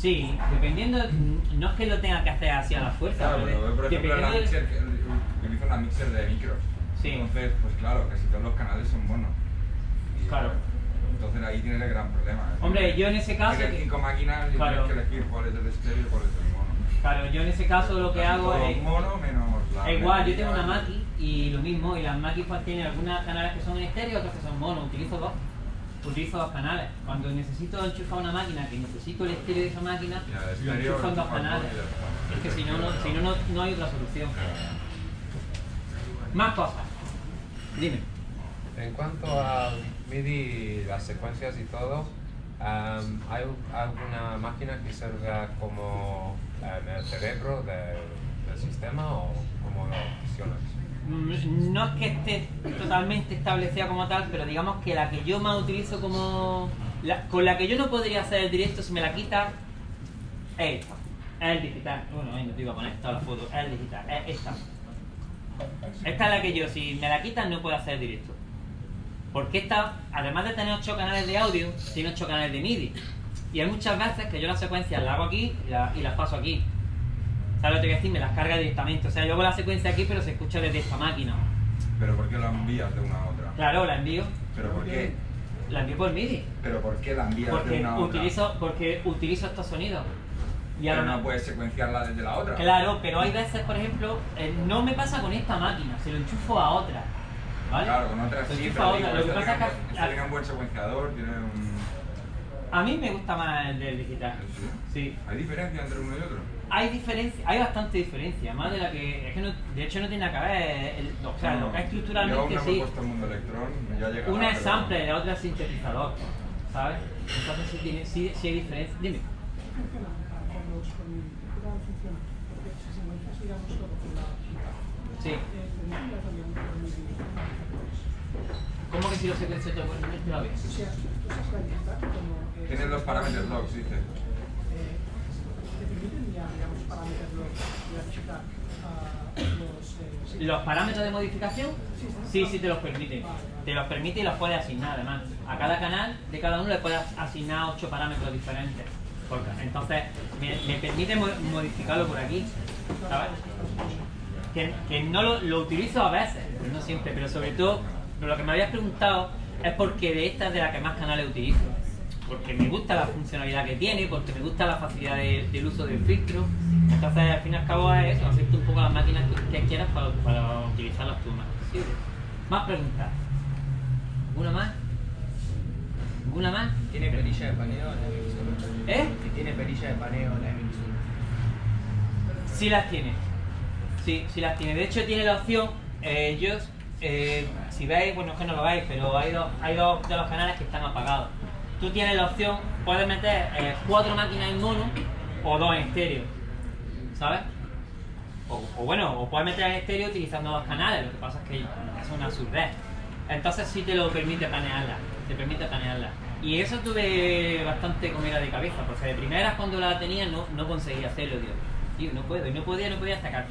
Sí, dependiendo, no es que lo tenga que hacer así a la fuerza. Claro, pero por ejemplo la dependiendo mixer, utilizo la mixer de micros. Sí. Entonces, pues claro, casi todos los canales son monos. Y, Claro. Entonces ahí tienes el gran problema. Hombre, yo en ese caso... Tienes 5 máquinas y Claro. tienes que elegir cuál es el estéreo y cuál es el mono. Claro, yo en ese caso lo que Casi hago todos es... mono menos la... Igual, yo tengo una Mackie y lo mismo, y las Mackie pues tienen algunas canales que son en estéreo, otros que son mono, utilizo dos canales. Cuando necesito enchufar una máquina, que necesito el estéreo de esa máquina, Ya, el lo estéreo enchufo en dos enchufas canales. dos y ya está. Es que si no, no hay otra solución. Más cosas. Dime. En cuanto a MIDI, las secuencias y todo, ¿hay alguna máquina que sirva como el cerebro del sistema o cómo lo funciona? No es que esté totalmente establecida como tal, pero digamos que la que yo más utilizo con la que yo no podría hacer el directo si me la quita es esta. Es el digital. Bueno, ahí no te iba a poner esta la foto. Es el digital. Es esta. Esta es la que yo, si me la quitan, no puedo hacer el directo. Porque esta, además de tener 8 canales de audio, tiene 8 canales de MIDI. Y hay muchas veces que yo las secuencias las hago aquí y las paso aquí. ¿Sabes lo que te voy a decir? Me las carga directamente. O sea, yo hago la secuencia aquí, pero se escucha desde esta máquina. ¿Pero por qué la envías de una a otra? Claro, la envío. ¿Pero por qué? La envío por MIDI. ¿Pero por qué la envías de una a otra? Porque utilizo estos sonidos. Y Pero ahora no puedes secuenciarla desde la otra. Claro, pero hay veces, por ejemplo, no me pasa con esta máquina, se lo enchufo a otra. ¿Vale? Claro, con otras Lo sí, enchufo a pero otra. digo, Lo que esta pasa es esta tiene un buen secuenciador, tiene un... a mí me gusta más el del digital. Sí. ¿Hay diferencia entre uno y otro? Hay diferencia, hay bastante diferencia, más de la que... Es que no, de hecho no tiene nada que ver, o sea, lo que es estructuralmente yo sí. Me he puesto el mundo electrón, ya llega. Una es sample y la otra es sintetizador, ¿sabes? Entonces sí hay diferencia. Dime. Funciona con funciona, porque si sincronizas digamos todo con la Sí. permite también con MIDI. ¿Cómo que si lo secuencio todo por el otra vez? O sea, tú usas la digital como... Tienes los parámetros logs, dices. ¿Te permiten ya, digamos, parámetros logs y achicar los parámetros de modificación? Sí, te los permite. Te los permite y los puedes asignar además. A cada canal, de cada uno le puedes asignar 8 parámetros diferentes. Entonces, me permite modificarlo por aquí, ¿sabes? Que no lo utilizo a veces, pero no siempre, pero sobre todo, lo que me habías preguntado es porque de esta es de la que más canales utilizo. Porque me gusta la funcionalidad que tiene, porque me gusta la facilidad del uso del filtro. Entonces, al fin y al cabo es eso, hacerte un poco las máquinas que quieras para utilizarlas tú más posible. Más preguntas. ¿Alguna más? ¿Alguna más? ¿Tiene perilla de paneo en la MX1? ¿Eh? Si tiene perilla de paneo en la MX1. Sí las tiene. Sí las tiene. De hecho tiene la opción, si veis, bueno es que no lo veis, pero hay dos de los canales que están apagados. Tú tienes la opción, puedes meter 4 máquinas en mono o 2 en estéreo, ¿sabes? O puedes meter en estéreo utilizando 2 canales, lo que pasa es que es una absurdez. Entonces sí te lo permite panearla, Y eso tuve bastante comida de cabeza, porque de primeras cuando la tenía no conseguía hacerlo, tío, no puedo, y no podía hasta que al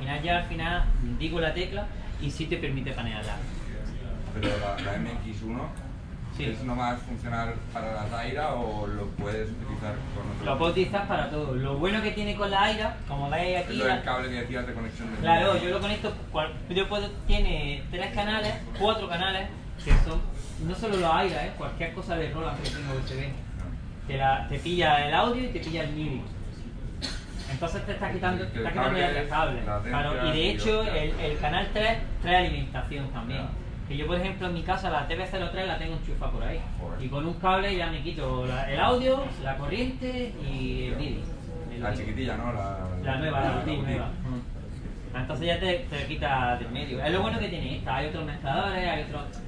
final digo la tecla y sí te permite panearla. Pero la MX1 ¿es nomás funcional para la Zaira o lo puedes utilizar con otro? Lo puedo utilizar para todo. Lo bueno que tiene con la Aira, como veis aquí... Es lo del cable que decías de conexión de... Claro, yo lo conecto... Tiene 3 canales, 4 canales, que son no solo los Aira, cualquier cosa de Roland que tenga USB. Te pilla el audio y te pilla el MIDI. Entonces te está quitando ya el cable. Claro, y de hecho el canal 3 trae alimentación también. Que yo, por ejemplo, en mi casa la TV03 la tengo enchufada por ahí. Y con un cable ya me quito el audio, la corriente y el MIDI. La chiquitilla, ¿no? La nueva, la nueva. Entonces ya te quita del medio. Es lo bueno que tiene esta. Hay otros mezcladores,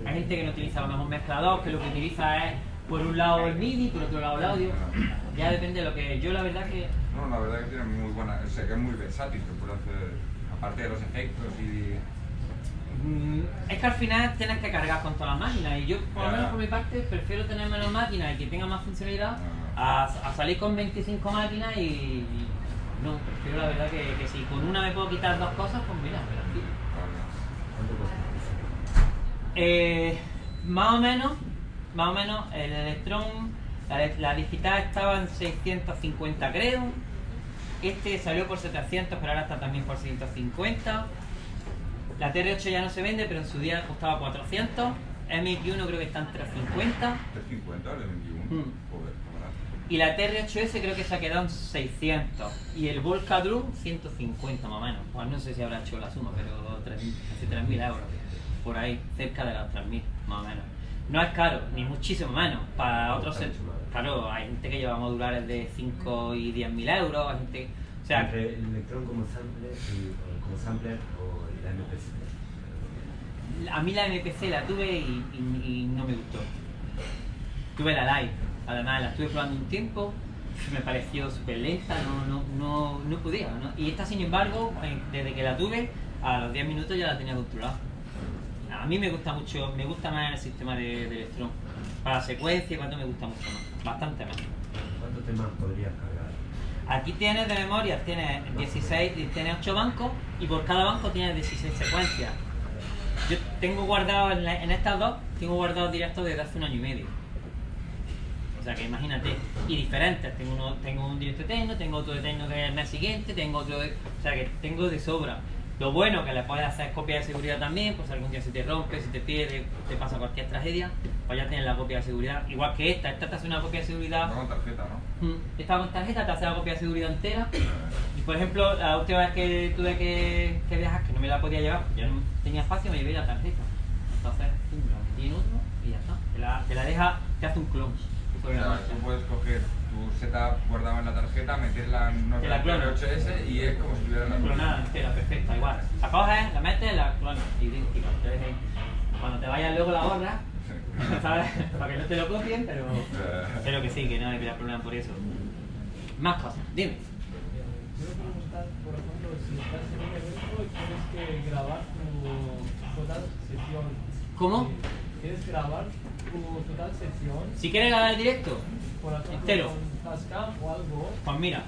hay gente que no utiliza a lo mejor mezclador, que lo que utiliza es por un lado el MIDI, por otro lado el audio. Ya depende de lo que... Yo la verdad que... No, la verdad que tiene muy buena... O sea, que es muy versátil, que puede hacer... Aparte de los efectos y... Es que al final tienes que cargar con todas las máquinas y yo, por lo menos por mi parte, prefiero tener menos máquinas y que tenga más funcionalidad a salir con 25 máquinas y no, prefiero la verdad que si con una me puedo quitar 2 cosas, pues mira, me las quito. Más o menos el Electron La digital estaba en 650 creo. Este salió por 700, pero ahora está también por 650. La TR8 ya no se vende, pero en su día costaba 400. MX1 creo que está en 350. 350 el MX1. Joder, camarada. Y la TR8S creo que se ha quedado en 600. Y el Volcadrum 150 más o menos. Pues no sé si habrá hecho la suma, pero casi 3.000 euros. Por ahí, cerca de los 3.000 más o menos. No es caro, ni muchísimo menos. Para otros, claro, hay gente que lleva modulares de 5 y 10.000 euros. Hay gente, o sea, entre el Electron como sampler o la MPC. A mí la MPC la tuve y no me gustó. Tuve la Live, además la estuve probando un tiempo, me pareció súper lenta, no podía. ¿No? Y esta, sin embargo, desde que la tuve, a los 10 minutos ya la tenía controlada. A mí me gusta mucho, me gusta más el sistema de Electron. Para la secuencia, cuando me gusta mucho más, bastante más. ¿Cuántos temas podrías cargar? Aquí tienes de memoria, tienes 16, tienes 8 bancos y por cada banco tienes 16 secuencias. Yo tengo guardado en estas dos, tengo guardados directos desde hace 1 año y medio. O sea que imagínate, y diferentes, tengo un directo de techno, tengo otro de techno que es el mes siguiente, tengo otro de, o sea que tengo de sobra. Lo bueno que le puedes hacer copia de seguridad también, pues algún día se te rompe, se te pierde, te pasa cualquier tragedia, pues ya tienes la copia de seguridad. Igual que esta te hace una copia de seguridad. Está con tarjeta, ¿no? Esta con tarjeta te hace la copia de seguridad entera. Y por ejemplo, la última vez que tuve que viajar, que no me la podía llevar, ya no tenía espacio, me llevé la tarjeta. Entonces, la metí en otro y ya está. Te la deja, te hace un clon. O sea, tú puedes coger tu setup guardado en la tarjeta, meterla en una TR8S y es como si tuviera la clonada entera, perfecta, igual. La coges, la metes, la clonas, idéntica. Cuando te vayas luego la borras, ¿sabes? Para que no te lo copien, pero que sí, que no hay problema por eso. Más cosas, dime. Quiero preguntar, por ejemplo, si estás en un evento y tienes que grabar tu total sesión. ¿Cómo? ¿Quieres grabar tu total sesión? Si quieres grabar el directo, por ejemplo, entero. Con Tascam o algo. Pues mira.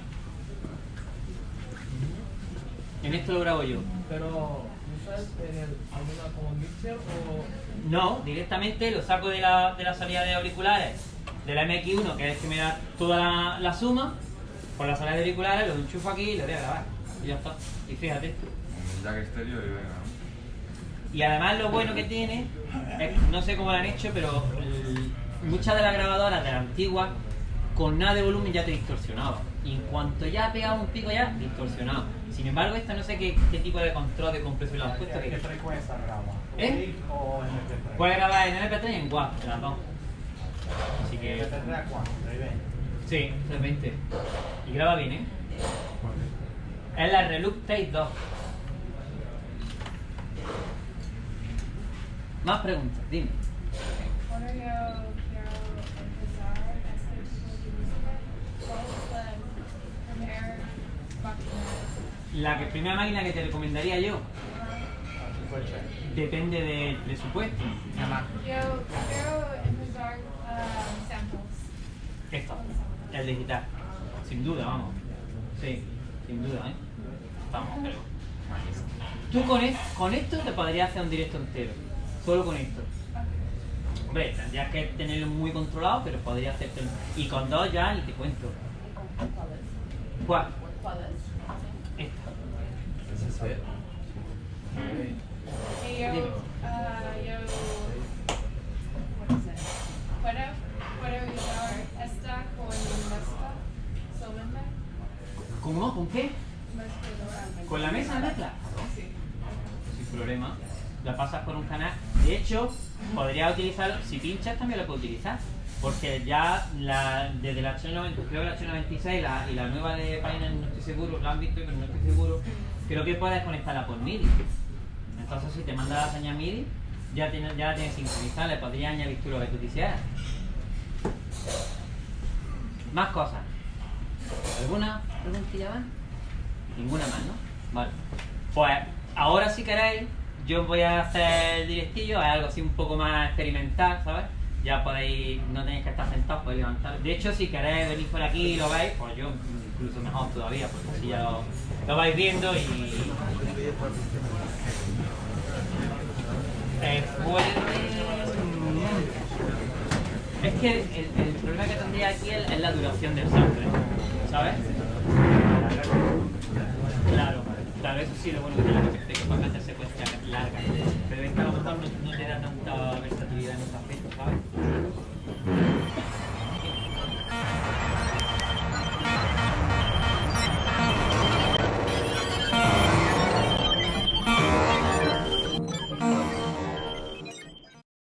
En esto lo grabo yo. Pero, ¿usas alguna como mixer o...? No, directamente lo saco de la salida de auriculares de la MX1, que es que me da toda la suma. Con la salida de auriculares lo enchufo aquí y lo voy a grabar. Y ya está. Y fíjate. Un jack estéreo y venga. Y además lo bueno que tiene, es, no sé cómo lo han hecho, pero muchas de las grabadoras de la antigua, con nada de volumen ya te distorsionaba. Y en cuanto ya pegaba un pico ya, distorsionaba. Sin embargo, esta no sé qué tipo de control de compresión le han puesto. ¿Qué frecuencia graba? ¿O MP3? Puede grabar en MP3 y en WAV, en las dos. Así que... ¿MP3 a cuánto? ¿320? Sí, 320. Y graba bien, ¿eh? Es la Relux Tape 2. Más preguntas, dime. Cuando yo quiero empezar este tipo de música, ¿cuál es la primera máquina? La primera máquina que te recomendaría yo depende del presupuesto. Yo quiero empezar samples. Esto, el digital. Sin duda, vamos. Sí, sin duda, ¿eh? Vamos, pero... Tú con esto te podrías hacer un directo entero. Solo con esto. Hombre, tendrías que tenerlo muy controlado, pero podría hacerte. Y con dos ya ni te cuento. ¿Cuál? Esta. ¿Esa es Y yo ¿puedo usar esta con mezcla solamente? ¿Cómo? ¿Con qué? Mezcladora. ¿Con la mesa de mezcla? Sí. Sin problema. La pasas por un canal. De hecho, podrías utilizar, si pinchas también lo puedes utilizar. Porque ya desde la H90, creo que la H96 y la nueva de Pioneer, no estoy seguro, la han visto pero no estoy seguro, creo que puedes conectarla por MIDI. Entonces si te manda la señal MIDI, ya la tienes sincronizada, le podrías añadir tú lo que tú quisieras. Más cosas. ¿Alguna preguntilla más? Ninguna más, ¿no? Vale. Pues ahora si queréis, yo voy a hacer el directillo, es algo así un poco más experimental, ¿sabes? Ya podéis, no tenéis que estar sentados, podéis levantar. De hecho, si queréis venir por aquí y lo veis, pues yo incluso mejor todavía, porque así ya lo vais viendo y... Es que el problema ventaja que tendría aquí es la duración del sample, ¿sabes? Claro, claro, eso sí, lo bueno que tiene la que puedes hacer secuencias largas, pero esta a lo mejor no te da tanta versatilidad en ese aspecto, ¿sabes?